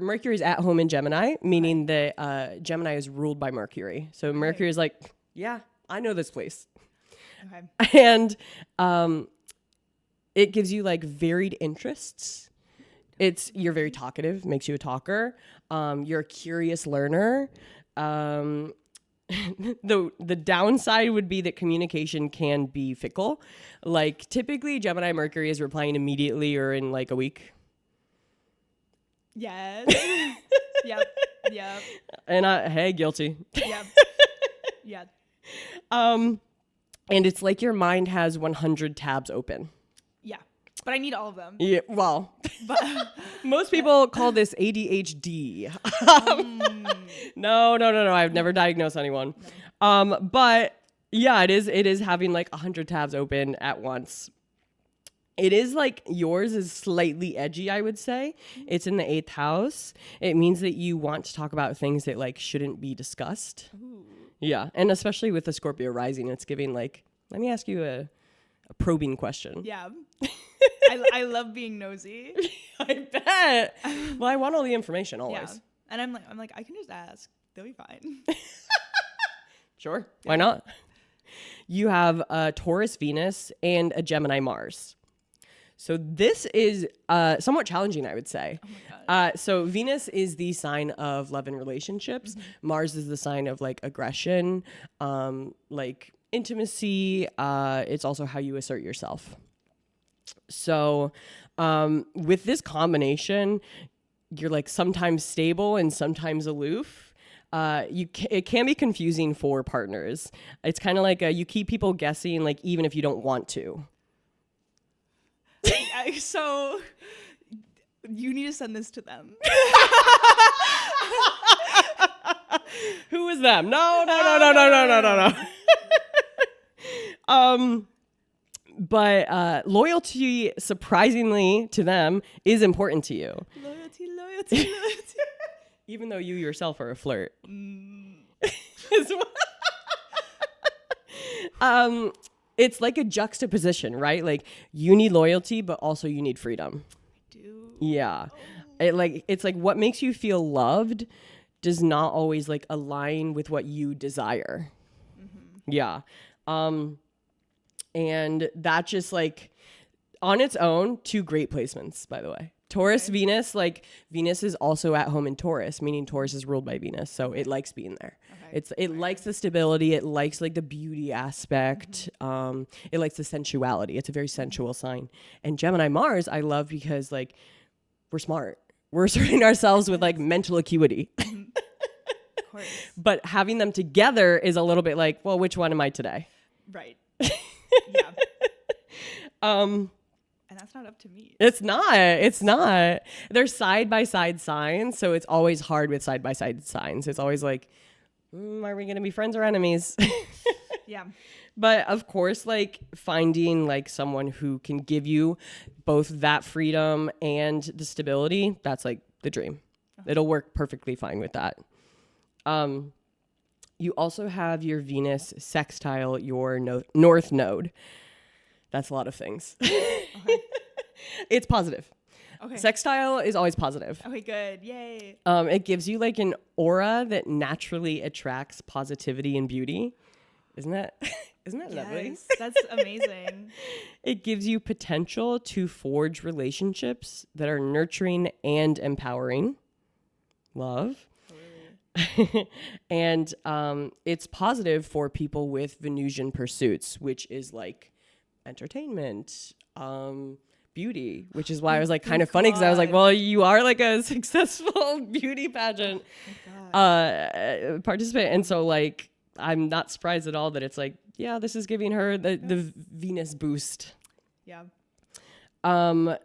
Mercury is at home in Gemini, meaning that Gemini is ruled by Mercury. So Mercury is like, yeah, I know this place. Okay. And it gives you like varied interests. You're very talkative, makes you a talker. You're a curious learner. The downside would be that communication can be fickle. Like typically Gemini Mercury is replying immediately or in like a week. Yes. Yep. And hey, guilty. Yep. Yeah. And it's like your mind has 100 tabs open. Yeah. But I need all of them. Yeah, well, most people call this ADHD. No. I've never diagnosed anyone. But yeah, it is having like 100 tabs open at once. It is like yours is slightly edgy, I would say. It's in the 8th house. It means that you want to talk about things that like shouldn't be discussed. Ooh. Yeah, and especially with the Scorpio rising, it's giving like, let me ask you a probing question. Yeah. I love being nosy. I bet. Well, I want all the information always. Yeah. And I'm like, I can just ask. They'll be fine. Sure. Yeah. Why not? You have a Taurus Venus and a Gemini Mars. So this is somewhat challenging, I would say. Oh my God. So Venus is the sign of love and relationships. Mm-hmm. Mars is the sign of like aggression, like intimacy. It's also how you assert yourself. So with this combination, you're like sometimes stable and sometimes aloof. It can be confusing for partners. It's kind of like you keep people guessing, like even if you don't want to. So you need to send this to them. Who is them? No. But loyalty, surprisingly to them, is important to you. Loyalty. Even though you yourself are a flirt. It's like a juxtaposition, right? Like you need loyalty, but also you need freedom. I do. Yeah. It's like what makes you feel loved does not always like align with what you desire. Mm-hmm. Yeah. And that just like on its own, 2 great placements, by the way. Taurus, okay. Venus, like Venus is also at home in Taurus, meaning Taurus is ruled by Venus. So it likes being there. Okay. It likes the stability. It likes like the beauty aspect. Mm-hmm. It likes the sensuality. It's a very sensual sign. And Gemini Mars, I love because like we're smart. We're asserting ourselves with like mental acuity. Mm-hmm. Of course. But having them together is a little bit like, well, which one am I today? Right. Yeah. And that's not up to me. It's not. They're side-by-side signs, so it's always hard with side-by-side signs. It's always like, are we going to be friends or enemies? Yeah. But of course, like finding like someone who can give you both that freedom and the stability, that's like the dream. Okay. It'll work perfectly fine with that. You also have your Venus sextile your North Node. That's a lot of things. Okay. It's positive. Okay. Sextile is always positive. Okay, good. Yay. It gives you like an aura that naturally attracts positivity and beauty. Isn't that lovely? That's amazing. It gives you potential to forge relationships that are nurturing and empowering. Love. And it's positive for people with Venusian pursuits, which is like entertainment, beauty, which is why I was like kind of funny because I was like, well, you are like a successful beauty pageant participant. And so like, I'm not surprised at all that it's like, yeah, this is giving her the Venus boost. Yeah.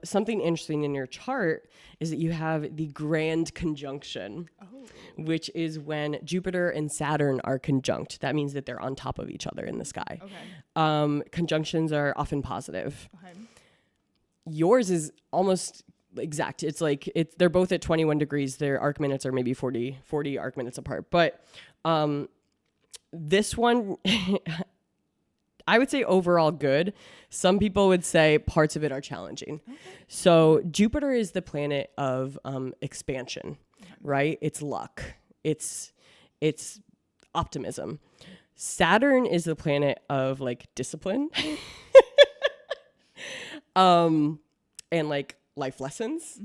Something interesting in your chart is that you have the grand conjunction, which is when Jupiter and Saturn are conjunct. That means that they're on top of each other in the sky. Okay. Conjunctions are often positive. Okay. Yours is almost exact. It's like they're both at 21 degrees. Their arc minutes are maybe 40 arc minutes apart. But this one, I would say overall good. Some people would say parts of it are challenging. Okay. So Jupiter is the planet of expansion, right? It's luck. It's optimism. Saturn is the planet of like discipline. And like life lessons.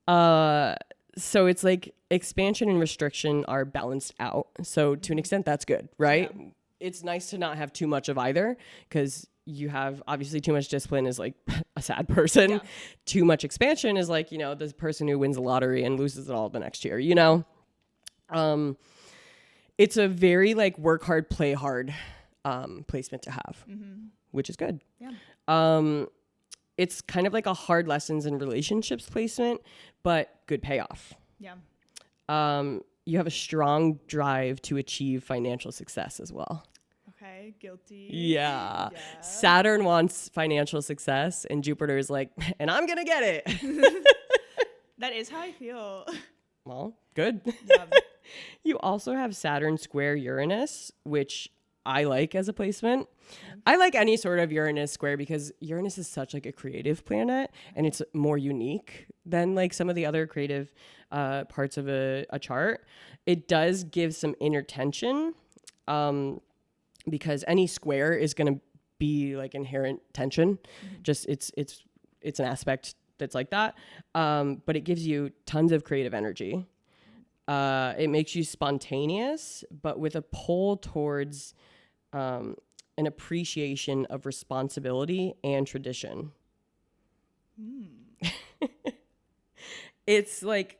Mm-hmm. So it's like expansion and restriction are balanced out. So to an extent, that's good, right? Yeah. It's nice to not have too much of either because you have obviously too much discipline is like a sad person. Yeah. Too much expansion is like, this person who wins the lottery and loses it all the next year, It's a very like work hard, play hard placement to have, which is good. Yeah. It's kind of like a hard lessons in relationships placement, but good payoff. Yeah. You have a strong drive to achieve financial success as well. Okay, guilty. Yeah. Saturn wants financial success, and Jupiter is like, and I'm going to get it. That is how I feel. Well, good. Yeah. You also have Saturn square Uranus, which I like as a placement. I like any sort of Uranus square because Uranus is such like a creative planet and it's more unique than like some of the other creative parts of a chart. It does give some inner tension because any square is going to be like inherent tension. Mm-hmm. Just it's an aspect that's like that. But it gives you tons of creative energy. It makes you spontaneous, but with a pull towards an appreciation of responsibility and tradition. It's like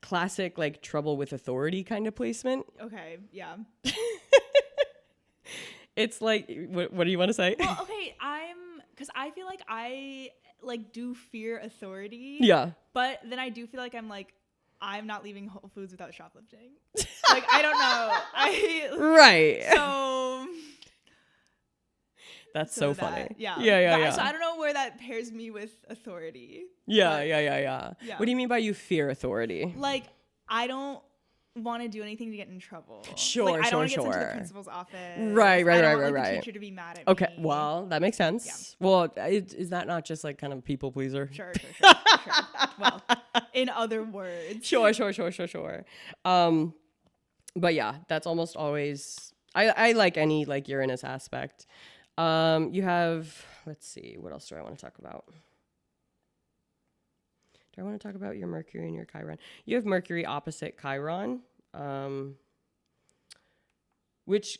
classic like trouble with authority kind of placement. Okay, yeah. It's like, what do you want to say? Well, okay, because I feel like I like do fear authority. Yeah. But then I do feel like I'm not leaving Whole Foods without shoplifting. Like, I don't know. Right. So that's so funny. Yeah. Yeah. So I don't know where that pairs me with authority. Yeah. What do you mean by you fear authority? Like, I don't want to do anything to get in trouble. Sure. I don't want to get sent to the principal's office. Right. I don't want the teacher to be mad at me. Okay, well, that makes sense. Yeah. Well, is that not just like kind of people pleaser? Sure. Well, in other words. Sure. But yeah, that's almost always, I like any like Uranus aspect. You have, let's see, what else do I want to talk about? Do I want to talk about your Mercury and your Chiron? You have Mercury opposite Chiron, which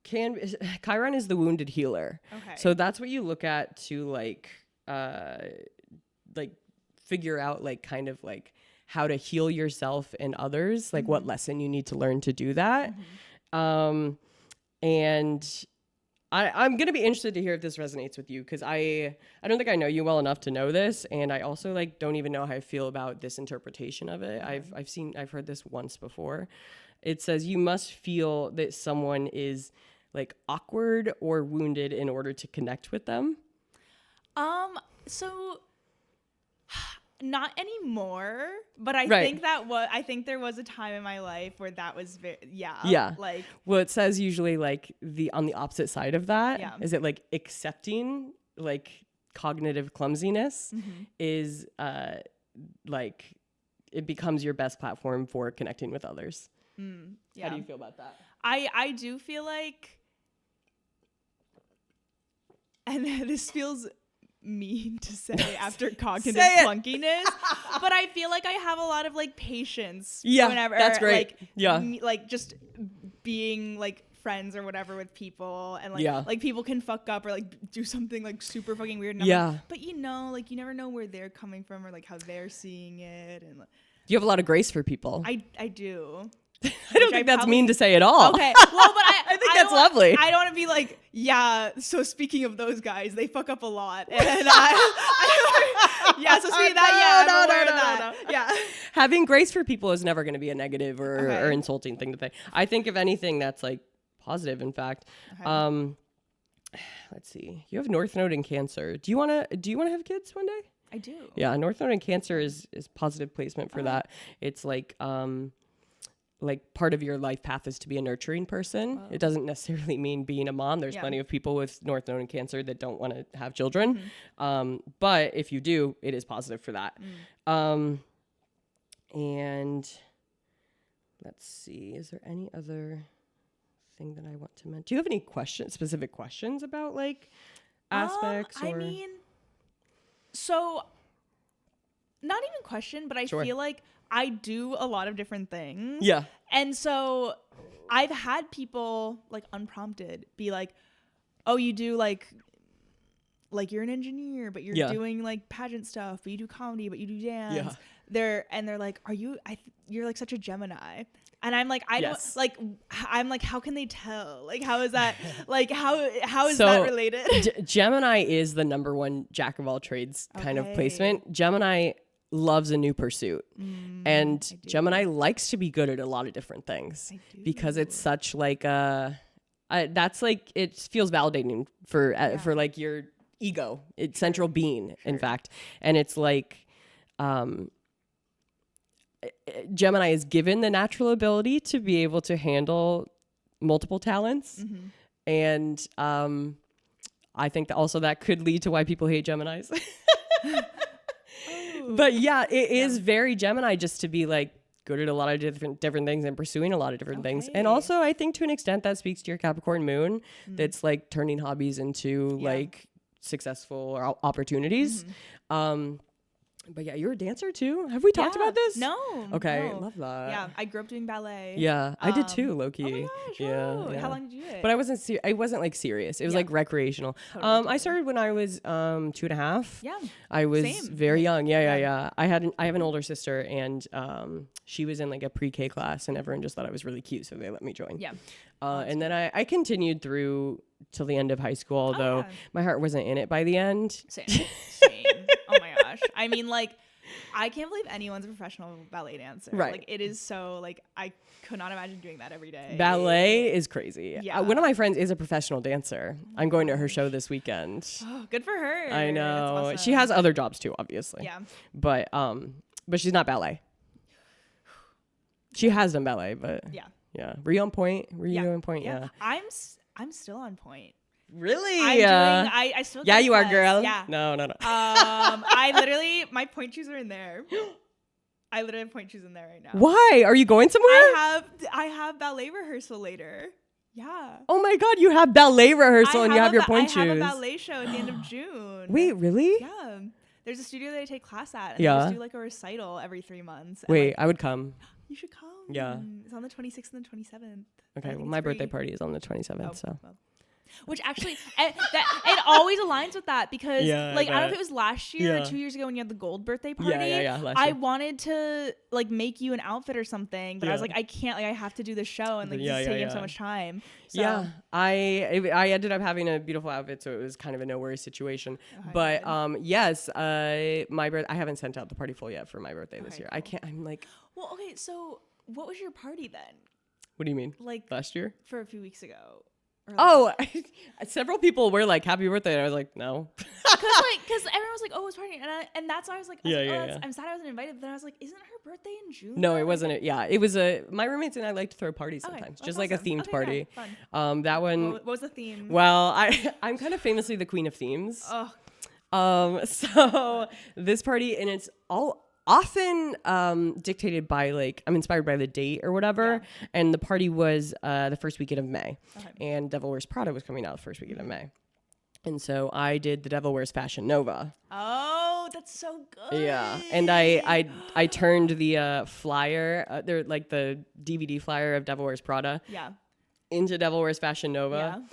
Chiron is the wounded healer. Okay. So that's what you look at to like figure out like kind of like how to heal yourself and others, like what lesson you need to learn to do that. And I'm going to be interested to hear if this resonates with you, because I don't think I know you well enough to know this. And I also like don't even know how I feel about this interpretation of it. I've heard this once before. It says you must feel that someone is like awkward or wounded in order to connect with them. So not anymore, but I think there was a time in my life where that was like, well, it says usually like on the opposite side of that is it like accepting like cognitive clumsiness is like it becomes your best platform for connecting with others. How do you feel about that? I do feel like, and this feels mean to say after cognitive clunkiness, but I feel like I have a lot of like patience. Whenever that's great. Like just being like friends or whatever with people, and like people can fuck up or like do something like super fucking weird. And I'm like, but you never know where they're coming from or like how they're seeing it, and you have a lot of grace for people. I do. I don't think that's mean to say at all. Okay, well, but I think that's lovely. I don't want to be like, so speaking of those guys, they fuck up a lot, and so speaking of that, no. Yeah. Having grace for people is never going to be a negative or insulting thing to say. I think if anything, that's like positive, in fact. Okay. Let's see. You have North Node in Cancer. Do you want to have kids one day? I do. Yeah, North Node in Cancer is positive placement for that. It's like part of your life path is to be a nurturing person. It doesn't necessarily mean being a mom. There's plenty of people with North Node in Cancer that don't want to have children. But if you do, it is positive for that. And let's see, is there any other thing that I want to mention? Do you have any specific questions about like aspects? I mean, so not even question, but I feel like I do a lot of different things. Yeah. And so I've had people like unprompted be like, oh, you do like you're an engineer, but you're doing like pageant stuff, but you do comedy, but you do dance. Yeah. They're like, you're like such a Gemini. And I'm like, I'm like, how can they tell? Like, how is that? Like, how is that related? Gemini is the number one jack of all trades kind of placement. Gemini loves a new pursuit, and Gemini likes to be good at a lot of different things because it's such like that's like it feels validating for like your ego, it's central being, in fact. And it's like Gemini is given the natural ability to be able to handle multiple talents, and I think that also that could lead to why people hate Geminis. But yeah, it is very Gemini just to be like good at a lot of different things and pursuing a lot of different things. And also I think to an extent that speaks to your Capricorn Moon, that's like turning hobbies into like successful opportunities. But yeah, you're a dancer too. Have we talked about this? No. Okay, no. love that. Yeah, I grew up doing ballet. Yeah, I did too, low key. Oh my gosh. Yeah, yeah. How long did you do it? But I wasn't. I wasn't like serious. It was like recreational. Totally. I started when I was 2.5. Yeah. I was Same. very young. Yeah. I have an older sister, and she was in like a pre-K class, and everyone just thought I was really cute, so they let me join. Yeah. And then I continued through till the end of high school, although my heart wasn't in it by the end. Same. Oh my gosh. I mean, like, I can't believe anyone's a professional ballet dancer. Right. Like, it is so, like, I could not imagine doing that every day. Ballet is crazy. Yeah. One of my friends is a professional dancer. I'm going to her show this weekend. Oh, good for her. I know. That's awesome. She has other jobs too, obviously. Yeah. But she's not ballet. She has done ballet, but yeah. Were you on point? Were you on point? Yeah. I'm still on point. Really? I still yeah, you are, tests. girl. Yeah. No. I literally, my point shoes are in there. I literally have point shoes in there right now. Why? Are you going somewhere? I have ballet rehearsal later. Yeah. Oh my God, you have ballet rehearsal and you have your point shoes. I have a ballet show at the end of June. Wait, really? Yeah. There's a studio that I take class at. And they just do like a recital every 3 months. Wait, like, I would come. You should come. Yeah. It's on the 26th and the 27th. Okay, well, my birthday party is on the 27th, so. Well. Which actually, it always aligns with that because, like, I don't know if it was last year or 2 years ago when you had the gold birthday party. I wanted to, like, make you an outfit or something, but I was like, I can't, like, I have to do the show, and, like, this is taking up so much time. So. Yeah, I ended up having a beautiful outfit, so it was kind of a no worries situation. But yes, I haven't sent out the party full yet for my birthday this year. Cool. I'm like. Well, okay, so what was your party then? What do you mean? Like last year? For a few weeks ago. Several people were like, happy birthday. And I was like, no. Because everyone was like, oh, it's partying. And that's why I was like, I'm sad I wasn't invited. But then I was like, isn't her birthday in June? No, it wasn't. It was my roommates and I like to throw parties sometimes. Just like a themed party. Fun. That one. What was the theme? Well, I'm kind of famously the queen of themes. So this party, and it's all often dictated by, like, I'm inspired by the date or whatever, and the party was the first weekend of May, and Devil Wears Prada was coming out the first weekend of May, and so I did the Devil Wears Fashion Nova. Oh, that's so good. Yeah, and I turned the flyer, they're like the DVD flyer of Devil Wears Prada, into Devil Wears Fashion Nova.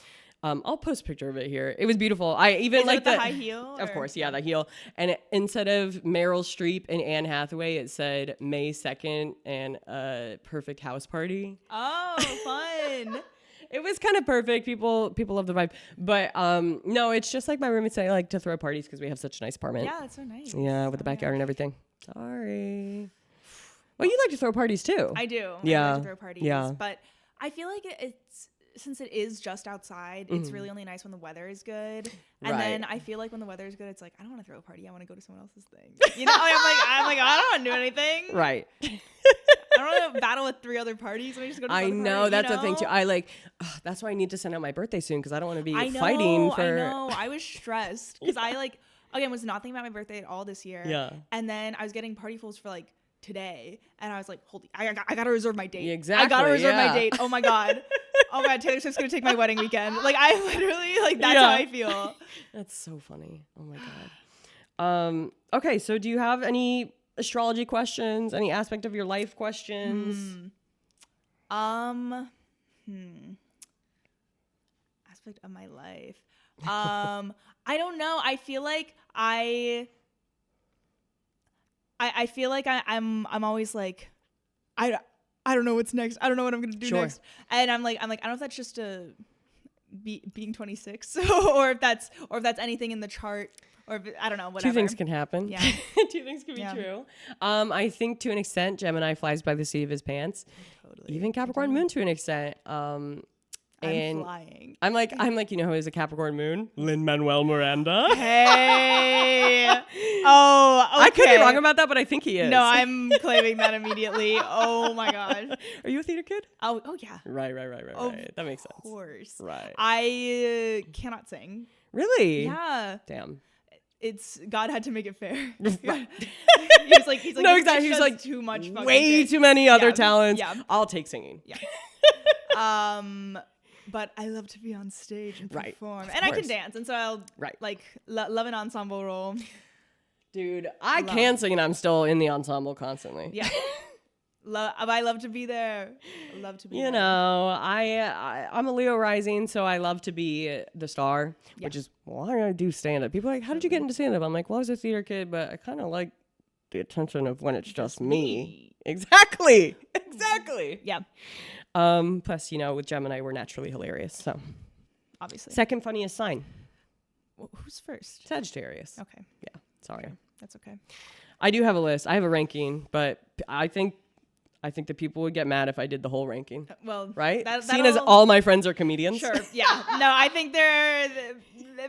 I'll post a picture of it here. It was beautiful. I even like the high heel. Of course, the heel. And instead of Meryl Streep and Anne Hathaway, it said May 2nd and Perfect House Party. Oh, fun! It was kind of perfect. People love the vibe. But no, it's just like my roommates say, I like to throw parties because we have such a nice apartment. Yeah, that's so nice. Yeah, with the backyard and everything. Sorry. Well, you like to throw parties too. I do. Yeah. I like to throw parties. Yeah. But I feel like it's. Since it is just outside, it's really only nice when the weather is good. And then I feel like when the weather is good, it's like, I don't want to throw a party. I want to go to someone else's thing. You know, I'm like, I don't want to do anything. Right. I don't want to battle with 3 other parties. Let me just go to I know, party, that's the thing too. I like, that's why I need to send out my birthday soon because I don't want to be fighting for. I know. I was stressed because I was not thinking about my birthday at all this year. Yeah. And then I was getting party fools for like today, and I was like, holy, I gotta reserve my date. Exactly. I gotta reserve my date. Oh my god. Oh my god, Taylor Swift's gonna take my wedding weekend. Like, I literally, like, that's how I feel. That's so funny. Oh my god. Okay, so do you have any astrology questions? Any aspect of your life questions? Aspect of my life. I don't know. I feel like I feel like I'm always like, I don't know what's next. I don't know what I'm gonna do next. And I'm like, I don't know if that's just being 26, or if that's anything in the chart, or if, I don't know. Whatever. 2 things can happen. Yeah, 2 things can be true. I think to an extent, Gemini flies by the seat of his pants. Totally. Even Capricorn Moon to an extent. I'm flying. I'm like, you know who is a Capricorn Moon? Lin-Manuel Miranda. Hey. Oh, okay. I could be wrong about that, but I think he is. No, I'm claiming that immediately. Oh my gosh. Are you a theater kid? Oh yeah. Right. That makes sense. Of course. Right. I cannot sing. Really? Yeah. Damn. It's God had to make it fair. Right. he's like no, exactly. He's like too much. Way too many other talents. Yeah. I'll take singing. Yeah. But I love to be on stage and perform, and I can dance, and so I'll like love an ensemble role. Dude, I can sing and I'm still in the ensemble constantly. Yeah. I love to be there. I love to be there. You know, I'm a Leo rising, so I love to be the star, which is why I do stand-up. People are like, how did you get into stand-up? I'm like, well, I was a theater kid, but I kind of like the attention of when it's just me. Exactly. Yeah. Plus, you know, with Gemini, we're naturally hilarious, so. Obviously. Second funniest sign. Who's first? Sagittarius. Okay. Yeah, sorry. Okay. That's okay. I do have a list. I have a ranking, but I think that people would get mad if I did the whole ranking. Well, right? Seeing as all my friends are comedians. Sure. Yeah. No, I think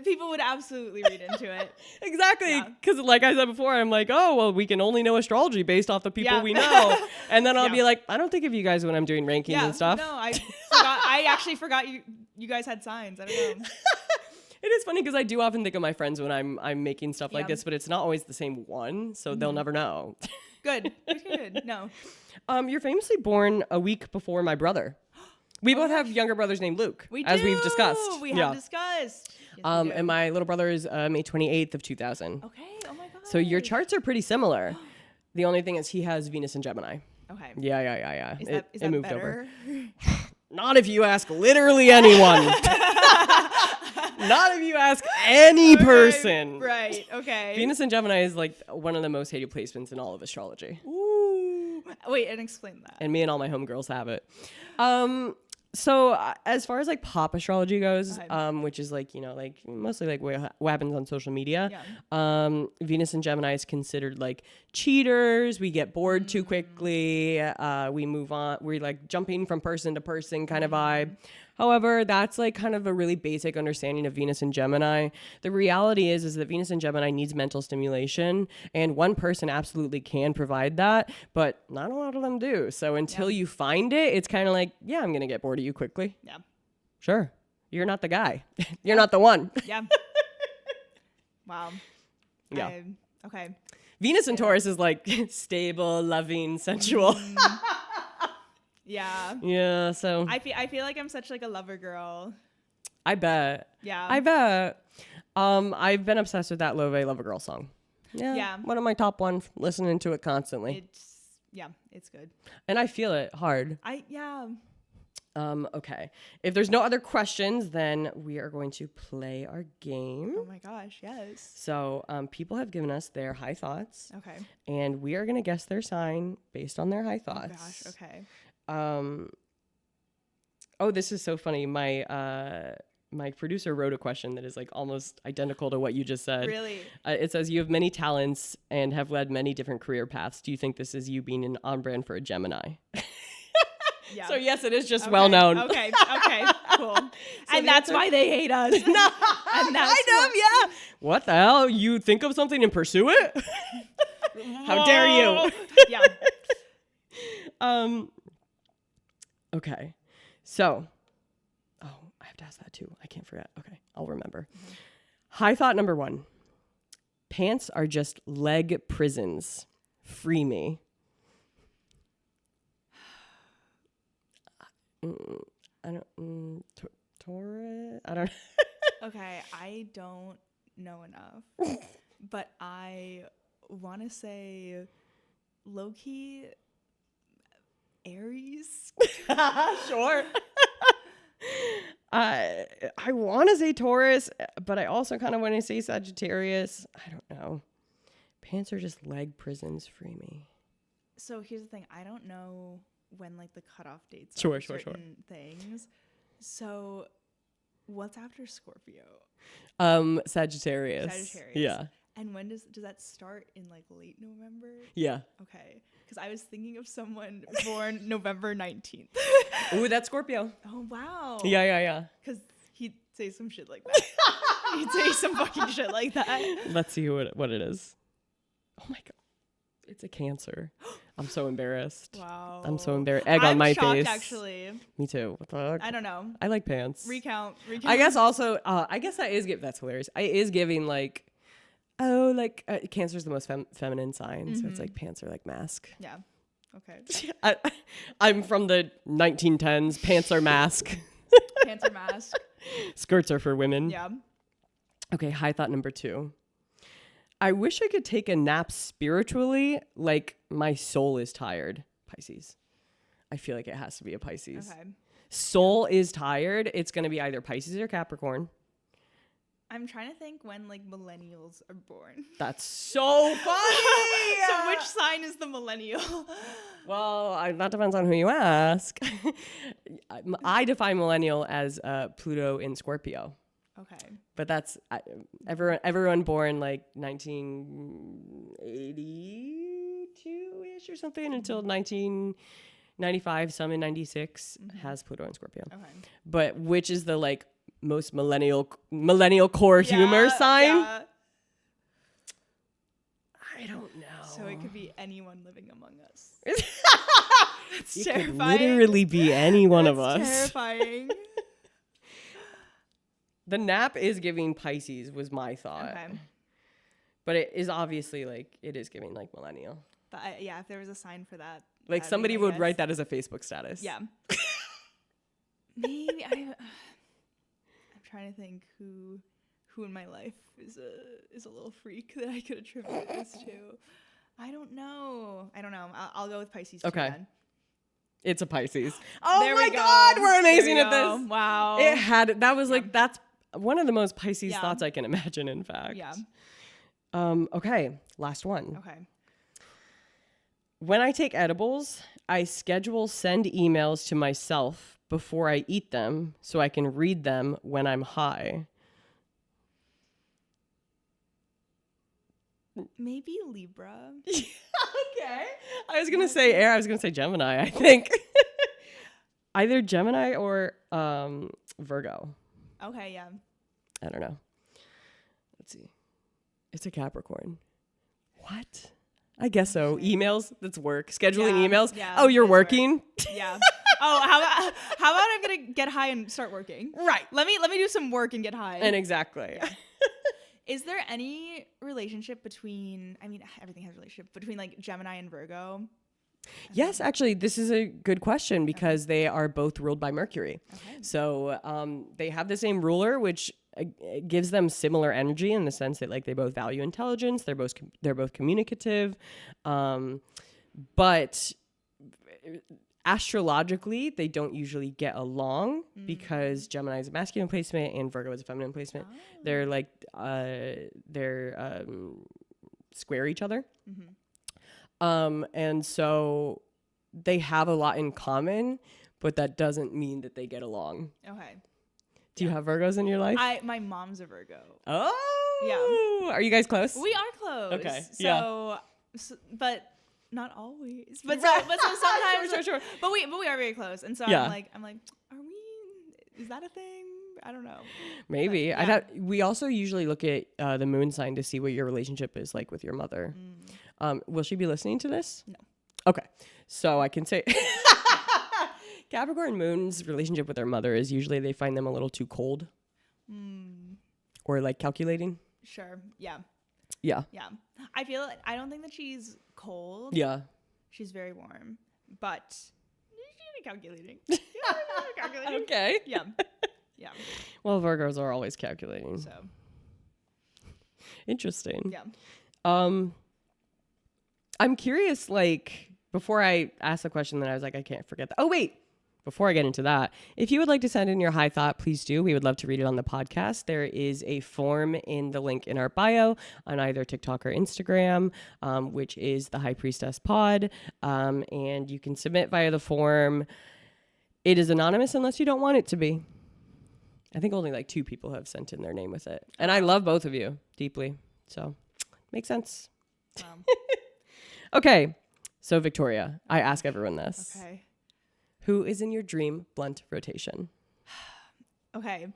people would absolutely read into it. Exactly. Because like I said before, I'm like, oh, well, we can only know astrology based off the people we know. And then I'll be like, I don't think of you guys when I'm doing rankings and stuff. No, I actually forgot you guys had signs. I don't know. It is funny because I do often think of my friends when I'm making stuff like this, but it's not always the same one, so they'll never know. Good. No. You're famously born a week before my brother. We both have younger brothers named Luke, as we've discussed. We have discussed. Yes, and my little brother is May 28th of 2000. Okay. Oh my god. So your charts are pretty similar. The only thing is he has Venus and Gemini. Okay. Yeah. Is that moved better? over. Not if you ask literally anyone. Not if you ask any person. Right. Okay. Venus and Gemini is like one of the most hated placements in all of astrology. Ooh. Wait, and explain that. And me and all my homegirls have it. So as far as like pop astrology goes, which is like, you know, like mostly like what happens on social media, Venus and Gemini is considered like cheaters. We get bored too quickly. We move on. We're like jumping from person to person kind of vibe. However, that's like kind of a really basic understanding of Venus and Gemini. The reality is that Venus and Gemini needs mental stimulation, and one person absolutely can provide that, but not a lot of them do. So until you find it, it's kind of like, yeah, I'm going to get bored of you quickly. Yeah. Sure. You're not the guy. You're not the one. Yeah. Wow. Yeah. Okay. Venus in Taurus is like stable, loving, sensual. Yeah. Yeah, so I feel like I'm such like a lover girl. I bet. Yeah. I bet. I've been obsessed with that Lover Girl song. Yeah. One of my top one, listening to it constantly. It's good. And I feel it hard. Okay. If there's no other questions, then we are going to play our game. Oh my gosh, yes. So people have given us their high thoughts. Okay. And we are going to guess their sign based on their high thoughts. Oh gosh, okay. This is so funny. My producer wrote a question that is like almost identical to what you just said. Really? It says, you have many talents and have led many different career paths. Do you think this is you being on brand for a Gemini? Yeah. So yes, it is just well known. Okay, cool. And that's why they hate us. No, and that's yeah. What the hell? You think of something and pursue it? How dare you? Yeah. Okay. So, I have to ask that too. I can't forget. Okay, I'll remember. Mm-hmm. High thought number 1. Pants are just leg prisons. Free me. I don't. Taurus? I don't. Okay, I don't know enough, but I want to say low-key Aries. Sure. I want to say Taurus, but I also kind of want to say Sagittarius. I don't know. Pants are just leg prisons. Free me. So here's the thing. I don't know when like the cutoff dates sure, are certain things. So what's after Scorpio? Sagittarius. Yeah. And when does that start? In like late November? Yeah. Okay. Because I was thinking of someone born November 19th. Ooh, that's Scorpio. Oh, wow. Yeah. Because he'd say some shit like that. He'd say some fucking shit like that. Let's see what it is. Oh my God. It's a Cancer. I'm so embarrassed. Wow. I'm so embarrassed. Egg on my shocked, face. Actually. Me too. What the fuck? I don't know. I like pants. Recount. I guess also, I guess that's hilarious. I is giving like, Cancer's the most feminine sign. Mm-hmm. So it's like pants are like mask. Yeah. Okay. I'm from the 1910s. Pants are mask. Pants are mask. Skirts are for women. Yeah. Okay. High thought number 2. I wish I could take a nap spiritually. Like my soul is tired. Pisces. I feel like it has to be a Pisces. Okay. Soul is tired. It's going to be either Pisces or Capricorn. I'm trying to think when like millennials are born. That's so funny. So which sign is the millennial? Well, that depends on who you ask. I define millennial as Pluto in Scorpio. Okay. But that's everyone born like 1982-ish or something until 1995, some in 96 has Pluto in Scorpio. Okay. But which is the like most millennial core humor sign? Yeah. I don't know. So it could be anyone living among us. It's terrifying. Could literally be any one of us. Terrifying. The nap is giving Pisces was my thought. Okay. But it is obviously like, it is giving like millennial. But if there was a sign for that. Like somebody would write that as a Facebook status. Yeah. Maybe I'm trying to think who in my life is a little freak that I could attribute this to. I don't know. I'll go with Pisces too. Okay. Then. It's a Pisces. Oh there my God, we're amazing at this. Wow. That's one of the most Pisces thoughts I can imagine, in fact. Yeah. Okay, last one. Okay. When I take edibles, I schedule send emails to myself before I eat them so I can read them when I'm high. Maybe Libra. Okay. I was going to say air. I was going to say Gemini, I think. Either Gemini or Virgo. Okay, yeah. I don't know. Let's see. It's a Capricorn. What? I guess so. Emails, that's work. Scheduling emails. Yeah, oh, you're working? Yeah. Oh, how about I'm going to get high and start working? Right. Let me do some work and get high. And exactly. Yeah. Is there any relationship between, everything has a relationship, between like Gemini and Virgo? Yes, actually, this is a good question because they are both ruled by Mercury. Okay. So they have the same ruler, which gives them similar energy in the sense that like they both value intelligence. They're both communicative, but astrologically they don't usually get along because Gemini is a masculine placement and Virgo is a feminine placement. Oh. They're like square each other. Mm-hmm. And so they have a lot in common, but that doesn't mean that they get along. Okay. Do you have Virgos in your life? My mom's a Virgo. Oh. Yeah. Are you guys close? We are close. Okay. So but not always. But right. so sometimes sure. But we are very close. And so I'm like, are we, is that a thing? I don't know. Maybe. But, yeah. We also usually look at the moon sign to see what your relationship is like with your mother. Will she be listening to this? No. Okay. So I can say Capricorn Moon's relationship with their mother is usually they find them a little too cold. Or like calculating. Sure. Yeah. Yeah. Yeah. I don't think that she's cold. Yeah. She's very warm. But she's calculating. Okay. Yeah. Yeah. Well, Virgos are always calculating. So interesting. Yeah. I'm curious, like, before I ask the question, then I was like, I can't forget that. Oh, wait. Before I get into that, if you would like to send in your high thought, please do. We would love to read it on the podcast. There is a form in the link in our bio on either TikTok or Instagram, which is the High Priestess Pod. And you can submit via the form. It is anonymous unless you don't want it to be. I think only like 2 people have sent in their name with it. And I love both of you deeply. So makes sense. Wow. Okay. So Victoria, I ask everyone this. Okay. Who is in your dream blunt rotation? Okay.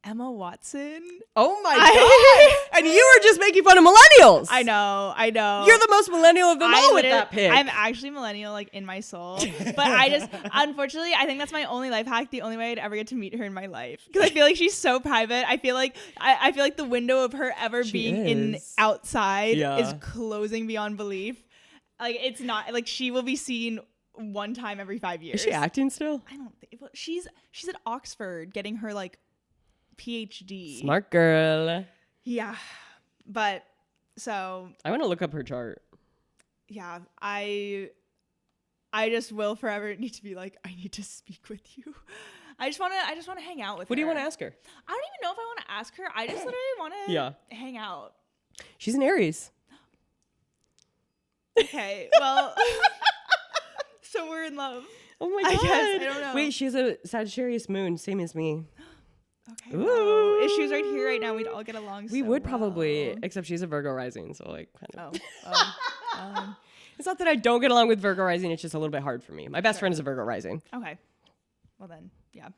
Emma Watson. Oh my God. And you were just making fun of millennials. I know. You're the most millennial of them all with that pick. I'm actually millennial, like in my soul. But unfortunately, I think that's my only life hack. The only way I'd ever get to meet her in my life. Because I feel like she's so private. I feel like the window of her ever being in outside is closing beyond belief. Like it's not like she will be seen one time every 5 years. Is she acting still? I don't think. But she's at Oxford getting her like PhD. Smart girl. Yeah. But so I want to look up her chart. Yeah, I just will forever need to be like, I need to speak with you. I just want to hang out with her. What do you want to ask her? I don't even know if I want to ask her. I just literally want to hang out. She's an Aries. Okay, well, so we're in love. Oh my God. I guess. I don't know. Wait, she has a Sagittarius moon, same as me. Okay. Wow. If she was right here right now, we'd all get along We would well. probably, except she's a Virgo rising, so like kind of. Oh. It's not that I don't get along with Virgo rising, it's just a little bit hard for me. My best friend is a Virgo rising. Okay. Well then, yeah.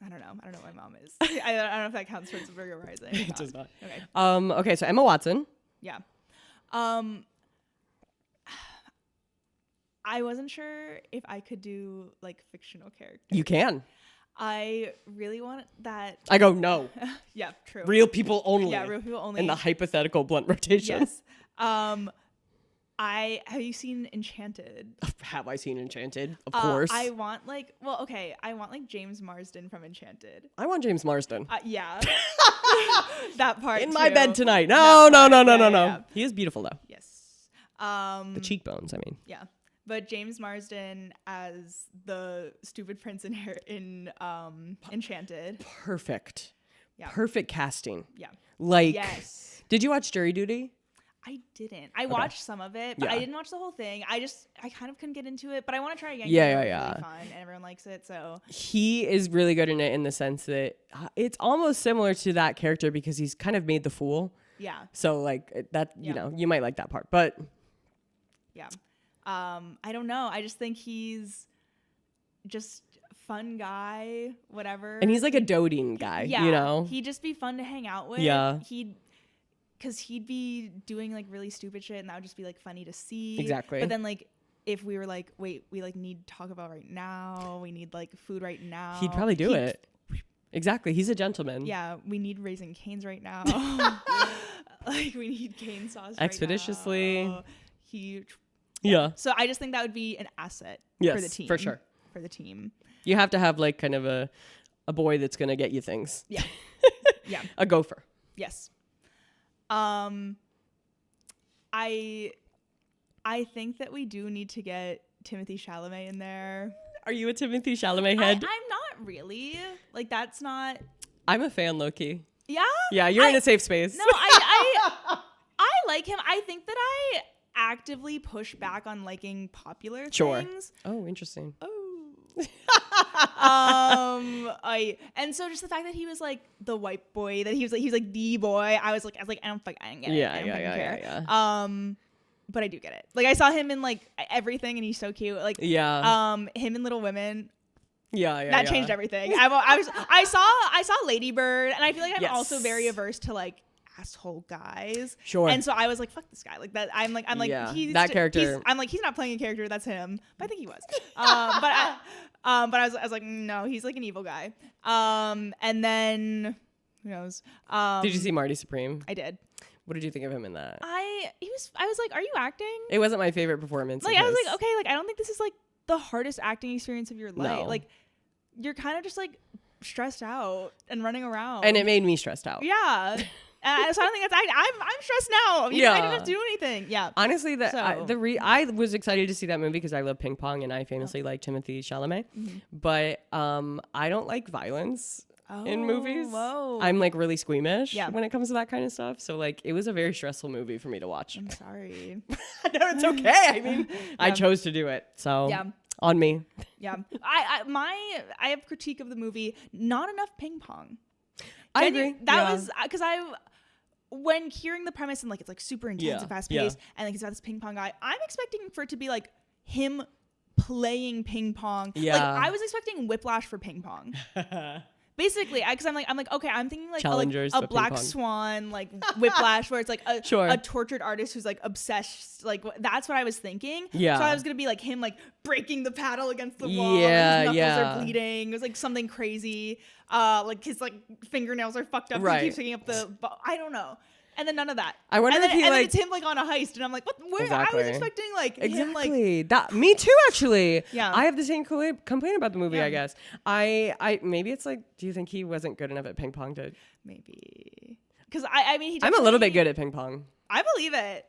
I don't know what my mom is. I don't know if that counts towards a Virgo rising. It does not. Okay. Okay, so Emma Watson. Yeah. I wasn't sure if I could do like fictional characters. You can. I really want that. I go, no. Yeah, true. Real people only. Yeah, real people only. In the hypothetical blunt rotation. Yes. Have you seen Enchanted? Have I seen Enchanted? Of course. I want I want like James Marsden from Enchanted. I want James Marsden. Yeah. That part in too. my bed tonight. No. Yeah. He is beautiful though. Yes. The cheekbones, I mean. Yeah. But James Marsden as the stupid prince in Enchanted. Perfect. Yeah. Perfect casting. Yeah. Like, yes. Did you watch Jury Duty? I didn't. I watched some of it, but I didn't watch the whole thing. I kind of couldn't get into it, but I want to try again. Yeah. It's really fun and everyone likes it, so. He is really good in it in the sense that it's almost similar to that character because he's kind of made the fool. Yeah. So like that, you know, you might like that part, but. Yeah. I don't know. I just think he's just fun guy, whatever. And he's like a doting guy, you know? He'd just be fun to hang out with. Yeah. Because he'd be doing like really stupid shit and that would just be like funny to see. Exactly. But then like if we were like, wait, we like need to talk about right now. We need like food right now. He'd probably do it. Exactly. He's a gentleman. Yeah. We need Raising Cane's right now. Like we need cane sauce expeditiously. Right now. Yeah. So I just think that would be an asset for the team. For sure. For the team. You have to have like kind of a boy that's going to get you things. Yeah. Yeah. A gopher. Yes. I think that we do need to get Timothée Chalamet in there. Are you a Timothée Chalamet head? I'm not really. Like that's not. I'm a fan, low-key. Yeah. Yeah, you're in a safe space. No, I like him. I think that I actively push back on liking popular things. Oh, interesting. And so just the fact that he was like the white boy, that he was like the boy, I was like I don't fucking get it. I don't fucking care. Yeah. But I do get it. Like I saw him in like everything and he's so cute. Like him in Little Women. Yeah. That changed everything. I saw Lady Bird and I feel like I'm also very averse to like asshole guys. Sure. And so I was like, fuck this guy. Like that I'm like he's that character. I'm like, he's not playing a character, that's him. But I think he was. But I was like, no, he's like an evil guy. And then who knows? Did you see Marty Supreme? I did. What did you think of him in that? I was like, are you acting? It wasn't my favorite performance. Like I was like, okay, like I don't think this is like the hardest acting experience of your life. No. Like you're kind of just like stressed out and running around. And it made me stressed out. Yeah. So I don't think that's acting. I'm stressed now. I didn't have to do anything. Yeah. Honestly, I was excited to see that movie because I love ping pong and I famously like Timothée Chalamet. Mm-hmm. But I don't like violence in movies. Whoa. I'm like really squeamish when it comes to that kind of stuff. So like it was a very stressful movie for me to watch. I'm sorry. No, it's okay. I mean, I chose to do it. So on me. Yeah. I have critique of the movie. Not enough ping pong. I agree. That was because when hearing the premise and like it's like super intense and fast paced and like it's about this ping pong guy, I'm expecting for it to be like him playing ping pong. Yeah. Like I was expecting Whiplash for ping pong. Basically, because I'm like, okay, I'm thinking like a Black Swan, like Whiplash, where it's like a tortured artist who's like obsessed. Like that's what I was thinking. Yeah. So I was gonna be like him, like breaking the paddle against the wall. And his knuckles are bleeding. It was like something crazy. Like his like fingernails are fucked up. Right. He keeps picking up the. I don't know. And then none of that. I wonder if he then it's him like on a heist, and I'm like, what? Where? Exactly. I was expecting like him like that. Me too, actually. Yeah. I have the same complaint about the movie. I guess. I maybe it's like, do you think he wasn't good enough at ping pong to? Maybe. Because I mean, I'm a little bit good at ping pong. I believe it.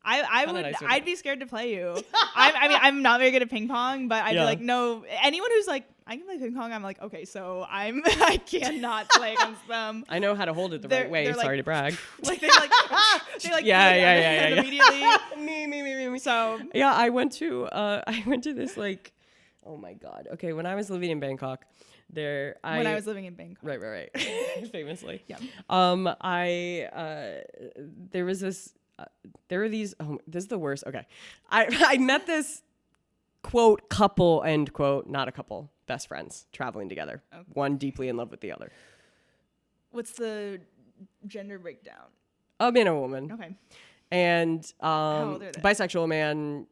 I'd be scared to play you. I mean, I'm not very good at ping pong, but I'd be like, no, anyone who's like, I can play ping pong, I'm like, okay, so I cannot play against them. I know how to hold it the right way. Sorry to brag. Like they like yeah. immediately. me. So yeah, I went to this like, oh my God. Okay, when I was living in Bangkok, when I was living in Bangkok. Right. Famously. Yeah. There was this. There were these. Oh, this is the worst. Okay, I met this quote couple end quote, not a couple, best friends traveling together. Okay. One deeply in love with the other. What's the gender breakdown? A man and a woman. Okay. And how old are they? Bisexual man,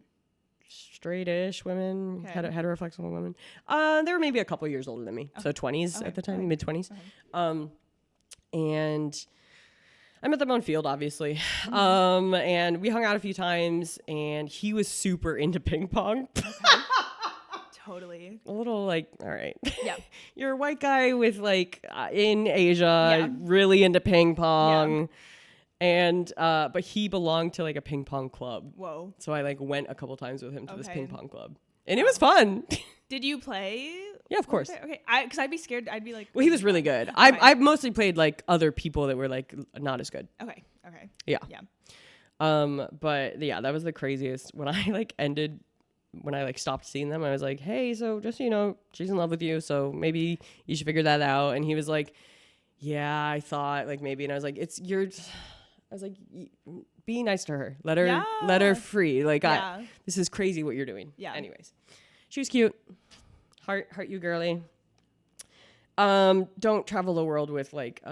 straight-ish women, heteroflexible women. They were maybe a couple years older than me, so 20s at the time, mid-20s. And I met them on field, obviously. And we hung out a few times, and he was super into ping pong. Okay. Totally. A little like, all right. Yeah. You're a white guy with like, in Asia, really into ping pong. Yeah. And, but he belonged to like a ping pong club. Whoa. So I like went a couple times with him to this ping pong club. And it was fun. Did you play? Yeah, of course. Okay. Because I'd be scared. I'd be like. Well, he was really good. Okay. I've mostly played like other people that were like not as good. Okay. Yeah. Yeah. But yeah, that was the craziest. When I stopped seeing them, I was like, hey, so just so you know, she's in love with you, so maybe you should figure that out. And he was like, yeah, I thought like maybe. And I was like, I was like, be nice to her. Let her free. Like, this is crazy what you're doing. Yeah. Anyways, she was cute. Heart you, girly. Don't travel the world with like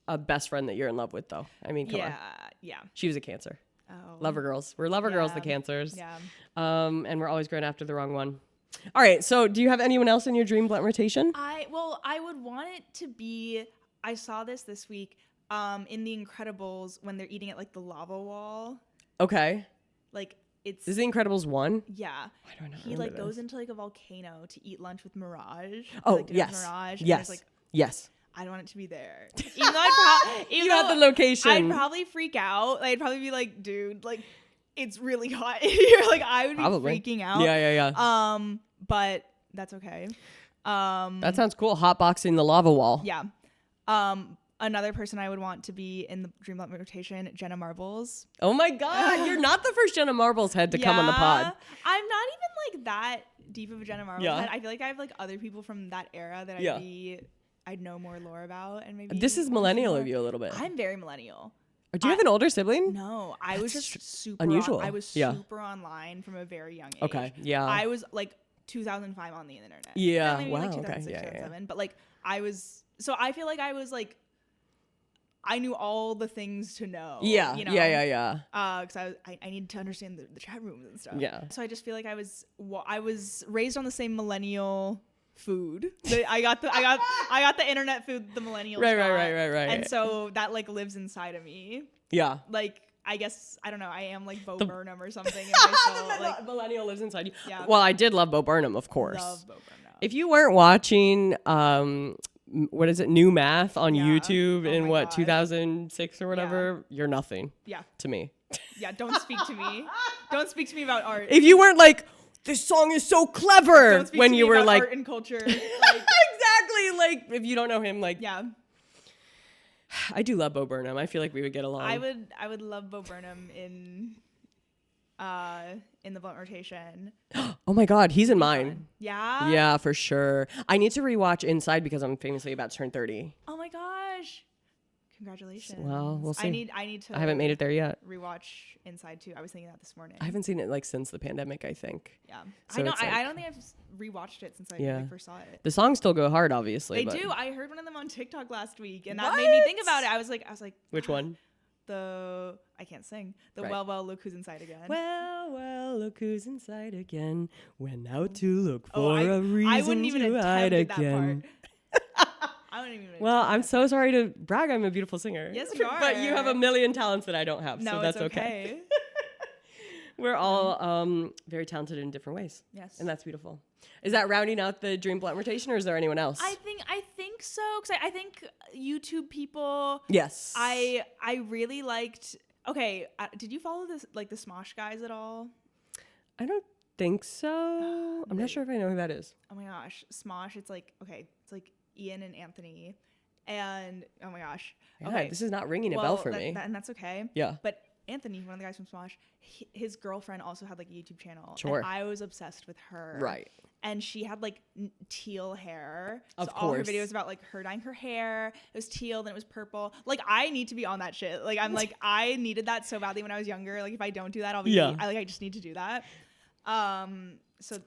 a best friend that you're in love with, though. I mean, come on. Yeah. She was a Cancer. Oh. Lover girls. We're lover girls, the Cancers. Yeah. And we're always going after the wrong one. All right. So, do you have anyone else in your dream blunt rotation? I would want it to be. I saw this week. In The Incredibles when they're eating at like the lava wall. Okay. Like it's. Is The Incredibles 1? Yeah. I don't know. He like goes into like a volcano to eat lunch with Mirage. Oh, like, yes. Mirage, yes. Like, yes. I don't want it to be there. Even though you had the location. I'd probably freak out. I'd probably be like, dude, like it's really hot here. Like I would be freaking out. Yeah. But that's okay. That sounds cool. Hotboxing the lava wall. Yeah. Another person I would want to be in the dream blunt rotation, Jenna Marbles. Oh my God, you're not the first Jenna Marbles head to come on the pod. I'm not even like that deep of a Jenna Marbles head. I feel like I have like other people from that era that I'd know more lore about, and maybe this is millennial of you a little bit. I'm very millennial. Do you have an older sibling? No, I was just super unusual. I was super online from a very young age. Okay, yeah. I was like 2005 on the internet. Yeah, maybe wow. Like 2006, okay, 2007. But like I was, so I feel like I was like. I knew all the things to know. Yeah. You know? Yeah. Because I needed to understand the chat rooms and stuff. Yeah. So I just feel like I was raised on the same millennial food. I got the internet food, the millennial. Right. And so that like lives inside of me. Yeah. Like I guess I don't know. I am like Bo Burnham or something. In my soul. Like millennial lives inside you. Yeah. Well, I did love Bo Burnham, of course. Love Bo Burnham. If you weren't watching, what is it? New Math on YouTube in 2006 or whatever. You're nothing. Yeah. To me. Yeah. Don't speak to me. Don't speak to me about art. If you weren't like, this song is so clever when you were like art and culture. Like, exactly. Like if you don't know him, like I do love Bo Burnham. I feel like we would get along. I would love Bo Burnham in the blunt rotation. Oh my God, he's in mine. Fun. Yeah? Yeah, for sure. I need to rewatch Inside because I'm famously about to turn 30. Oh my gosh. Congratulations. Well, we'll see. I need to. I haven't made it there yet. Rewatch Inside too. I was thinking that this morning. I haven't seen it like since the pandemic, I think. Yeah. So I know. like, I don't think I've rewatched it since I first saw it. The songs still go hard, obviously. They do. I heard one of them on TikTok last week, and that made me think about it. I was like, which one? I can't sing. Well, look who's inside again. Well, look who's inside again. Went out to look for a reason I wouldn't even to hide attempt again. That part. I wouldn't even. Well, I'm so sorry to brag. I'm a beautiful singer. Yes, you are. But you have a million talents that I don't have, so that's okay. We're all very talented in different ways. Yes. And that's beautiful. Is that rounding out the dream blunt rotation, or is there anyone else? I think so. Because I think YouTube people. Yes. I really liked. Okay, did you follow this like the Smosh guys at all? I don't think so. I'm not sure if I know who that is. Oh my gosh, Smosh. It's like Ian and Anthony, and oh my gosh. Yeah, okay, this is not ringing a bell for me. And that's okay. Yeah. But Anthony, one of the guys from Smosh, his girlfriend also had like a YouTube channel. Sure. And I was obsessed with her. Right. And she had like teal hair. Of so course. all her videos about like her dyeing her hair. It was teal, then it was purple. Like I need to be on that shit. Like I'm like I needed that so badly when I was younger. Like if I don't do that, I'll be I just need to do that. So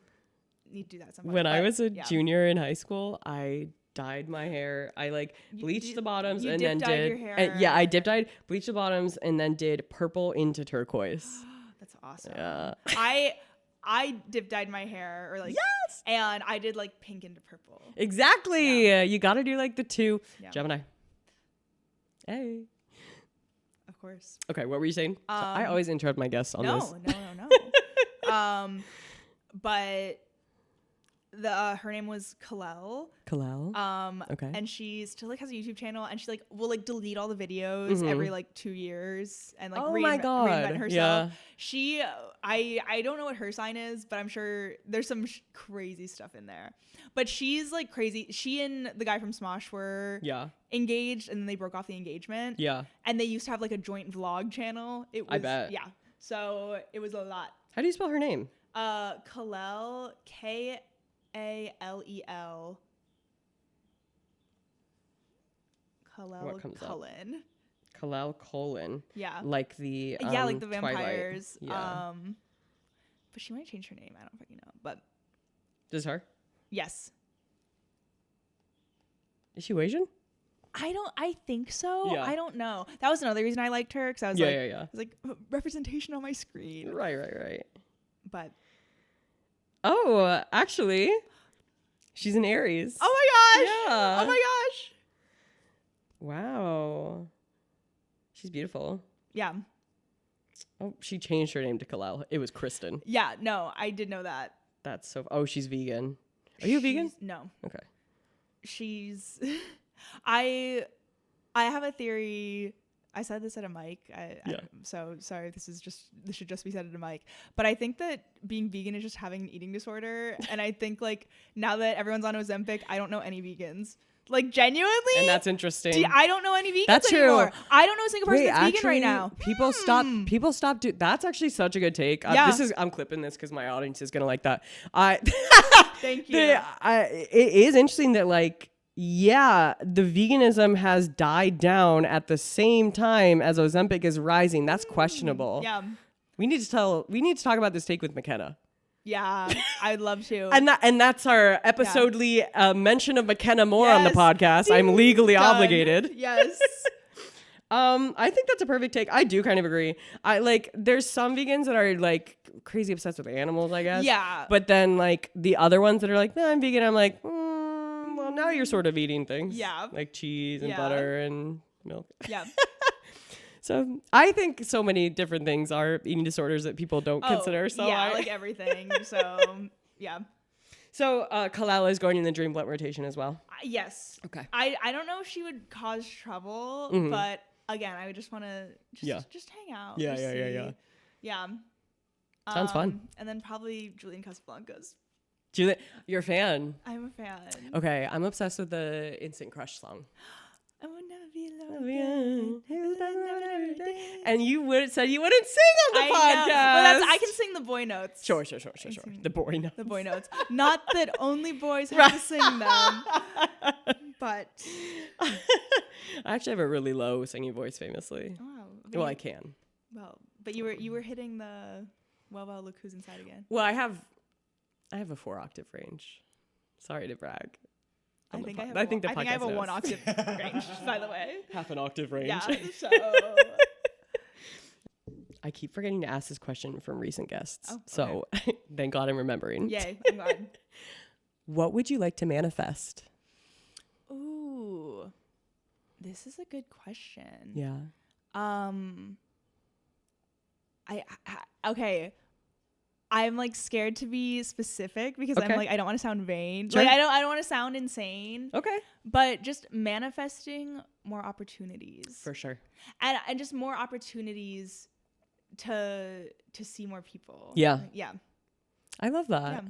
need to do that at some point. When I was a junior in high school, I dyed my hair. I like bleached the bottoms and then did I dip dyed, bleached the bottoms and then did purple into turquoise. That's awesome. Yeah. I dip dyed my hair or like yes, and I did like pink into purple. Exactly. Yeah. You got to do like the two. Yeah. Gemini. Hey. Of course. Okay, what were you saying? So I always interrupt my guests on this. No. But her name was Kalel. Okay. And she still like has a YouTube channel, and she like will like delete all the videos every like 2 years and like reinvent herself. Yeah. I don't know what her sign is, but I'm sure there's some crazy stuff in there. But she's like crazy. She and the guy from Smosh were engaged, and then they broke off the engagement. Yeah. And they used to have like a joint vlog channel. It was, I bet. Yeah. So it was a lot. How do you spell her name? Kalel, Kalel. What comes Cullen. up? Kalel Colon. Yeah. Like the like the vampires. Twilight. Yeah. But she might change her name. I don't fucking know. But This is her? yes. Is she Asian? I think so. Yeah. I don't know. That was another reason I liked her, because I was I was like representation on my screen. Right. But actually, she's an Aries. oh my gosh. Yeah. Oh my gosh. Wow. She's beautiful. Yeah. Oh, she changed her name to Kalel. It was Kristen. Yeah. No, I did know that. That's so. Oh, she's vegan. Are you a vegan? No. Okay. She's. I have a theory. I said this at a mic. So sorry. This should just be said at a mic. But I think that being vegan is just having an eating disorder. And I think like now that everyone's on Ozempic, I don't know any vegans. Like genuinely. And that's interesting. I don't know any vegans that's anymore. True. I don't know a single person that's vegan right now. People stop. That's actually such a good take. I'm clipping this because my audience is gonna like that. Thank you. It is interesting that like. Yeah, the veganism has died down at the same time as Ozempic is rising. That's questionable. Yeah. We need to talk about this take with McKenna. Yeah, I'd love to. And that's our episodely mention of McKenna more on the podcast. I'm legally obligated. Yes. I think that's a perfect take. I do kind of agree. There's some vegans that are like crazy obsessed with animals, I guess. Yeah. But then like the other ones that are like, no, I'm vegan. I'm like, well, now you're sort of eating things. Yeah. Like cheese and butter and milk. Yeah. So I think so many different things are eating disorders that people don't consider. So like everything. So yeah. So Kalala is going in the dream blunt rotation as well. Yes. Okay. I don't know if she would cause trouble, but again, I would just want to just hang out. Yeah. Sounds fun. And then probably Julian Casablancas. Julian, you're a fan. I'm a fan. Okay, I'm obsessed with the Instant Crush song. I would never be alone. And you said you wouldn't sing on the podcast. Well, I can sing the boy notes. Sure. The boy notes. The boy notes. Not that only boys have to sing them, but I actually have a really low singing voice, famously. Oh, well, I can. Well, but you were hitting the well, look who's inside again. Well, I have a 4-octave range. Sorry to brag. I think I have a 1-octave range, by the way. Half an octave range. Yeah. So I keep forgetting to ask this question from recent guests. Oh, okay. So thank God I'm remembering. Yay, I'm glad. What would you like to manifest? Ooh. This is a good question. Yeah. Okay. I'm like scared to be specific because Okay. I'm like, I don't want to sound vain. Sure. Like I don't want to sound insane. Okay. But just manifesting more opportunities. For sure. And just more opportunities to see more people. Yeah. Like, yeah. I love that.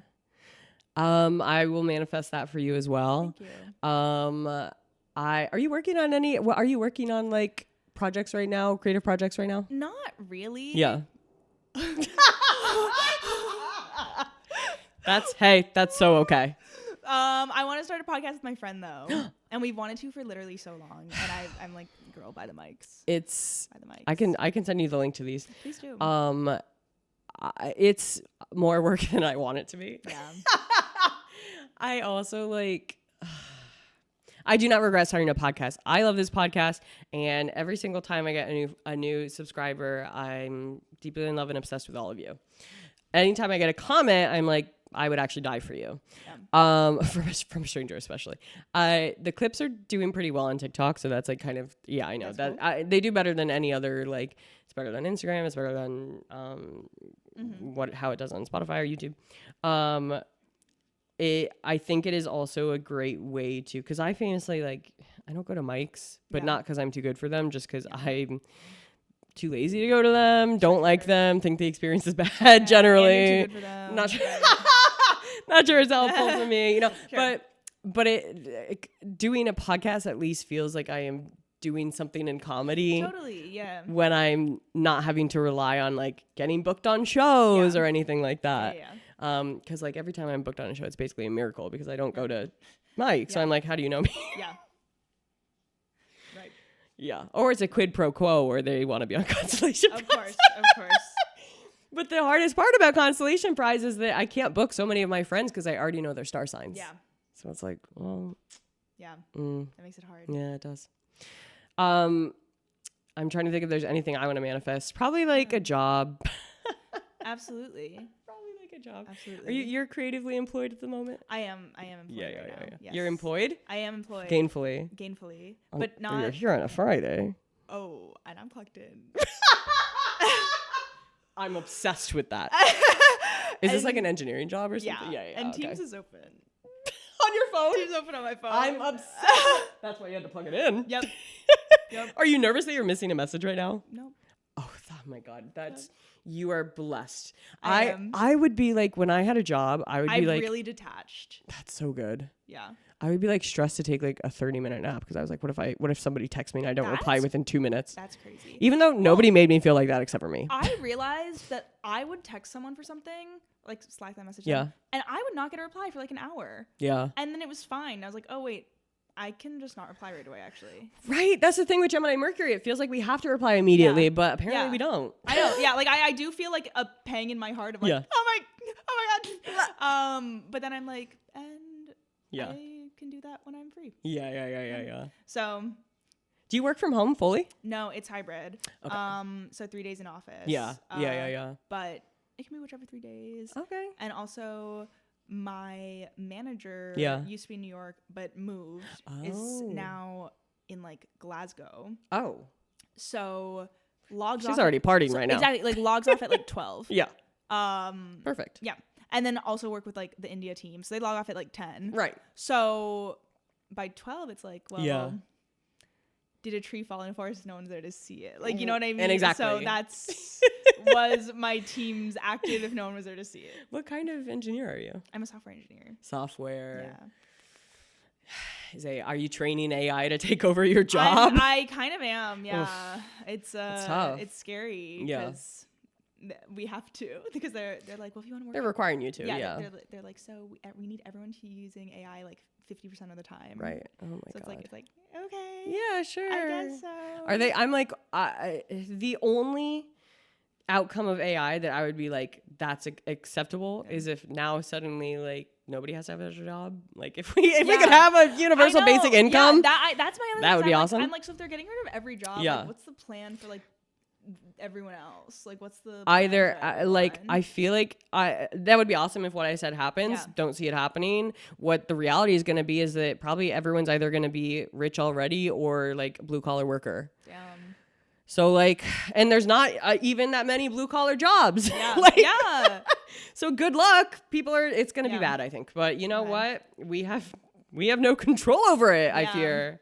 Yeah. I will manifest that for you as well. Thank you. Are you working on like projects right now, creative projects right now? Not really. Yeah. That's so okay. I want to start a podcast with my friend though. And we've wanted to for literally so long. And I'm like, girl, by the mics. It's By the mics. I can send you the link to these. Please do. It's more work than I want it to be. Yeah. I also like I do not regret starting a podcast. I love this podcast, and every single time I get a new subscriber, I'm deeply in love and obsessed with all of you. Anytime I get a comment, I'm like, I would actually die for you. Yeah. From a stranger especially. The clips are doing pretty well on TikTok, so that's like kind of I know that's that cool. They do better than any other, like it's better than Instagram, it's better than how it does on Spotify or YouTube. I think it is also a great way to, because I famously like I don't go to mics, but not because I'm too good for them, just because I'm too lazy to go to them, don't like them, think the experience is bad generally. You're too good for them. Not sure. Not sure it's helpful for me, Sure. But it doing a podcast at least feels like I am doing something in comedy. Totally, yeah. When I'm not having to rely on like getting booked on shows or anything like that. Yeah. Because like every time I'm booked on a show, it's basically a miracle because I don't go to Mike. So I'm like, how do you know me? Yeah. Right. Yeah. Or it's a quid pro quo where they want to be on Constellation Prize. Of course. But the hardest part about Constellation Prize is that I can't book so many of my friends because I already know their star signs. Yeah. So it's like, well. Yeah. That makes it hard. Yeah, it does. I'm trying to think if there's anything I want to manifest. Probably like a job. Absolutely. Probably like a job. Absolutely. You're creatively employed at the moment? I am employed right now. Yes. You're employed? I am employed. Gainfully. But not. You're here on a Friday. Oh, and I'm clocked in. I'm obsessed with that. Is this like an engineering job or something? Yeah. And Teams is open. On your phone? Teams open on my phone. I'm obsessed. That's why you had to plug it in. Yep. Are you nervous that you're missing a message right now? Nope. Oh my God. You are blessed. I am. I would be like, when I had a job, I would be like. really detached. That's so good. Yeah. I would be like stressed to take like a 30-minute nap because I was like, what if somebody texts me and I don't reply within 2 minutes? That's crazy. Even though nobody made me feel like that except for me. I realized that I would text someone for something, like Slack that message. Yeah. And I would not get a reply for like an hour. Yeah. And then it was fine. I was like, oh wait, I can just not reply right away actually. Right. That's the thing with Gemini Mercury. It feels like we have to reply immediately, but apparently we don't. I know. Yeah. Like I do feel like a pang in my heart of like, oh my God. But then I'm like, and I can do that when I'm free. Yeah. So do you work from home fully? no, it's hybrid. Okay. So 3 days in office. Yeah. But it can be whichever 3 days. Okay. And also my manager used to be in New York but moved. Is now in like Glasgow. Oh. So logs off. She's already partying right now. Exactly. Like logs off at like 12. Yeah. Perfect. Yeah. And then also work with like the India team. So they log off at like 10. Right. So by 12 it's like, well, did a tree fall in a forest? No one's there to see it. Like, you know what I mean? And exactly. So that's was my team's active if no one was there to see it. What kind of engineer are you? I'm a software engineer. Software. Yeah. Are you training AI to take over your job? I kind of am. Yeah. It's tough. It's scary. Yeah. Because we have to, because they're like, well, if you want to work, they're requiring you to. Yeah. They're like, so we need everyone to be using AI like 50% of the time. Right. Oh my God. So it's like okay. Yeah, sure. I guess so. Are they? I'm like, the only outcome of AI that I would be like, that's acceptable is if now suddenly like nobody has to have a job. Like if we could have a universal basic income. Yeah, that's my other that would be awesome. I'm like, so if they're getting rid of every job, like, what's the plan for like everyone else? Like what's the either I feel like that would be awesome if what I said happens. Yeah. Don't see it happening. What the reality is going to be is that probably everyone's either going to be rich already or like blue collar worker. Damn. So like, and there's not even that many blue collar jobs. Yeah. Like, yeah. So good luck. It's going to be bad, I think. But you know what? We have no control over it, I fear.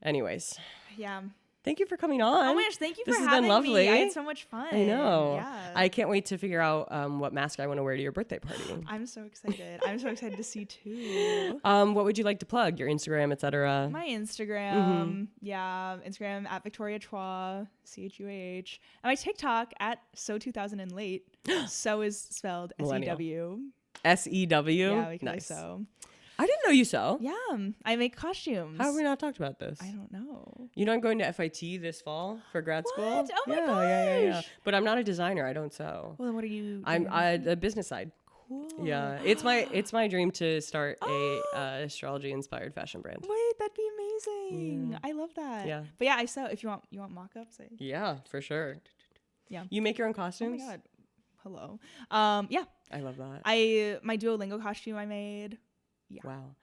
Anyways. Yeah. Thank you for coming on. Oh my gosh, thank you for having been lovely. me. I had so much fun. I know. Yeah. I can't wait to figure out what mask I want to wear to your birthday party. I'm so excited. I'm so excited to see too. What would you like to plug? Your Instagram, etc. My Instagram. Yeah. Instagram at Victoria Chuah, CHUAH. And my TikTok at So2000 and Late. So is spelled SEW. SEW? Yeah, because nice. I sew. I didn't know you sew. Yeah, I make costumes. How have we not talked about this? I don't know. You know I'm going to FIT this fall for grad school? Oh my gosh. Yeah. But I'm not a designer. I don't sew. Well, then what are you? I'm the business side. Cool. Yeah, it's my dream to start a astrology inspired fashion brand. Wait, that'd be amazing. I love that. Yeah. But yeah, I sew. If you want mock-ups. Yeah, for sure. Yeah. You make your own costumes? Oh my god. Hello. Yeah. I love that. My Duolingo costume I made. Yeah. Wow.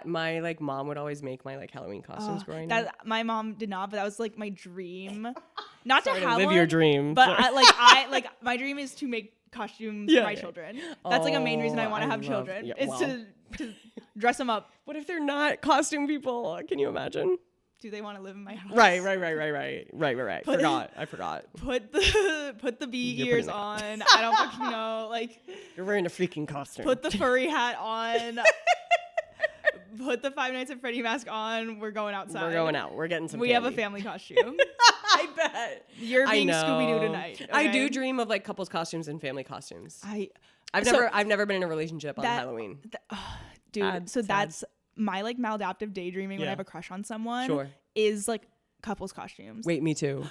My mom would always make my Halloween costumes growing up. My mom did not, but that was my dream. Not to have live one, your dream. but my dream is to make costumes for my children. That's a main reason I want to have children. Is to dress them up. What if they're not costume people? Can you imagine? Do they want to live in my house? Right. I forgot. Put the bee ears on. I don't fucking know. You're wearing a freaking costume. Put the furry hat on. Put the Five Nights at Freddy mask on. We're going outside. We're going out. We're getting some We candy. have a family costume. I bet. You're being Scooby-Doo tonight. Okay? I do dream of couples costumes and family costumes. I've never been in a relationship on Halloween. Dude, that's my like maladaptive daydreaming when I have a crush on someone. Sure. Is like couples costumes. Wait, me too.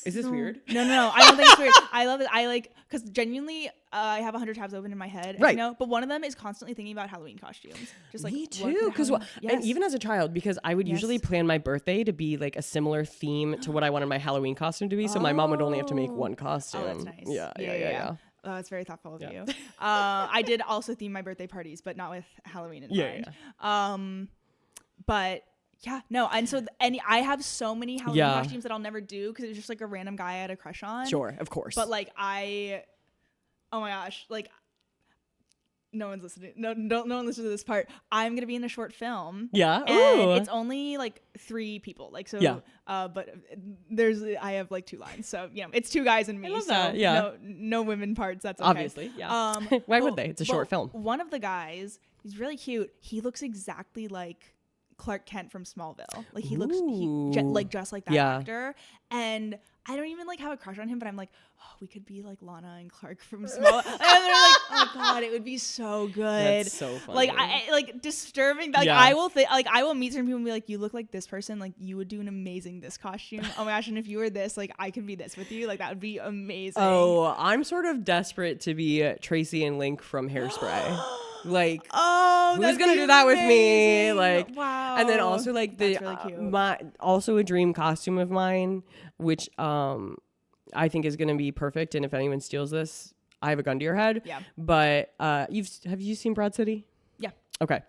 Is this weird? No. I don't think it's weird. I love it. I like because genuinely, I have 100 tabs open in my head. Right. You know, but one of them is constantly thinking about Halloween costumes. Just like me too. Because and even as a child, because I would usually plan my birthday to be like a similar theme to what I wanted my Halloween costume to be. So my mom would only have to make one costume. Oh, that's nice. Yeah. Oh, it's very thoughtful of you. I did also theme my birthday parties, but not with Halloween in mind. Yeah. But yeah, no, and so I have so many Halloween costumes that I'll never do because it's just like a random guy I had a crush on. Sure, of course. But oh my gosh, no one's listening. No one listens to this part. I'm gonna be in a short film. Yeah. And it's only 3 people. Yeah. But I have 2 lines. So it's 2 guys and me. I love so that. Yeah. No women parts. That's okay. Obviously. Yeah. Why would they? It's a short film. One of the guys, he's really cute. He looks exactly like Clark Kent from Smallville. He looks just like that actor. And I don't even have a crush on him, but I'm we could be like Lana and Clark from Smallville. And they're oh god, it would be so good. That's so funny. Disturbing. I will I will meet certain people and be you look like this person. You would do an amazing this costume. Oh my gosh, and if you were this, I could be this with you. That would be amazing. Oh, I'm sort of desperate to be Tracy and Link from Hairspray. Who's gonna do that with me? Wow. And then also that's really cute. Also a dream costume of mine, which I think is gonna be perfect. And if anyone steals this, I have a gun to your head. Yeah. But have you seen Broad City? Yeah. Okay.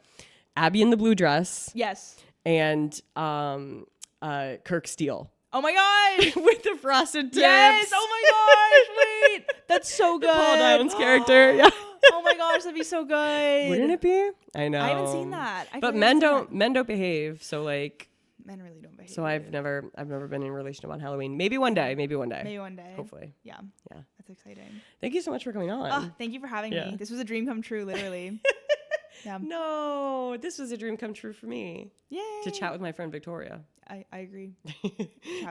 Abby in the blue dress. Yes. And Kirk Steele. Oh my gosh. With the frosted tips. Yes. Oh my gosh. Wait. That's so good. Paul Diamond's character. Yeah. Oh my gosh, that'd be so good. Wouldn't it be? I know. I haven't seen that. But men don't behave. So men really don't behave. So I've never been in a relationship on Halloween. Maybe one day. Maybe one day. Hopefully. Yeah. That's exciting. Thank you so much for coming on. Thank you for having me. This was a dream come true, literally. Yeah. No, this was a dream come true for me. Yay. To chat with my friend Victoria. I agree.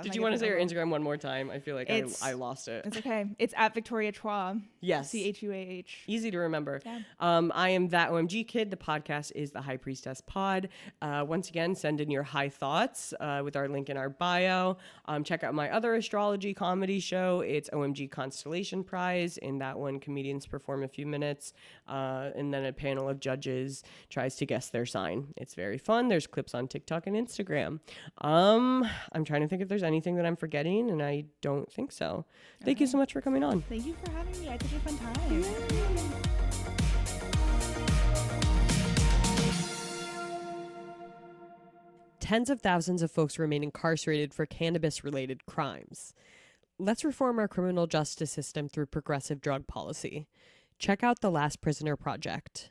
Did you want to say your Instagram one more time? I feel like I lost it. It's okay. It's at Victoria Chuah. Yes. CHUAH. Easy to remember. Yeah. I am That OMG Kid. The podcast is the High Priestess Pod. Once again, send in your high thoughts with our link in our bio. Check out my other astrology comedy show. It's OMG Constellation Prize. In that one, comedians perform a few minutes, and then a panel of judges tries to guess their sign. It's very fun. There's clips on TikTok and Instagram. I'm trying to think if there's anything that I'm forgetting, and I don't think so. Thank you so much for coming on. Thank you for having me. I had such a fun time. tens of thousands of folks remain incarcerated for cannabis-related crimes. Let's reform our criminal justice system through progressive drug policy. Check out the Last Prisoner Project.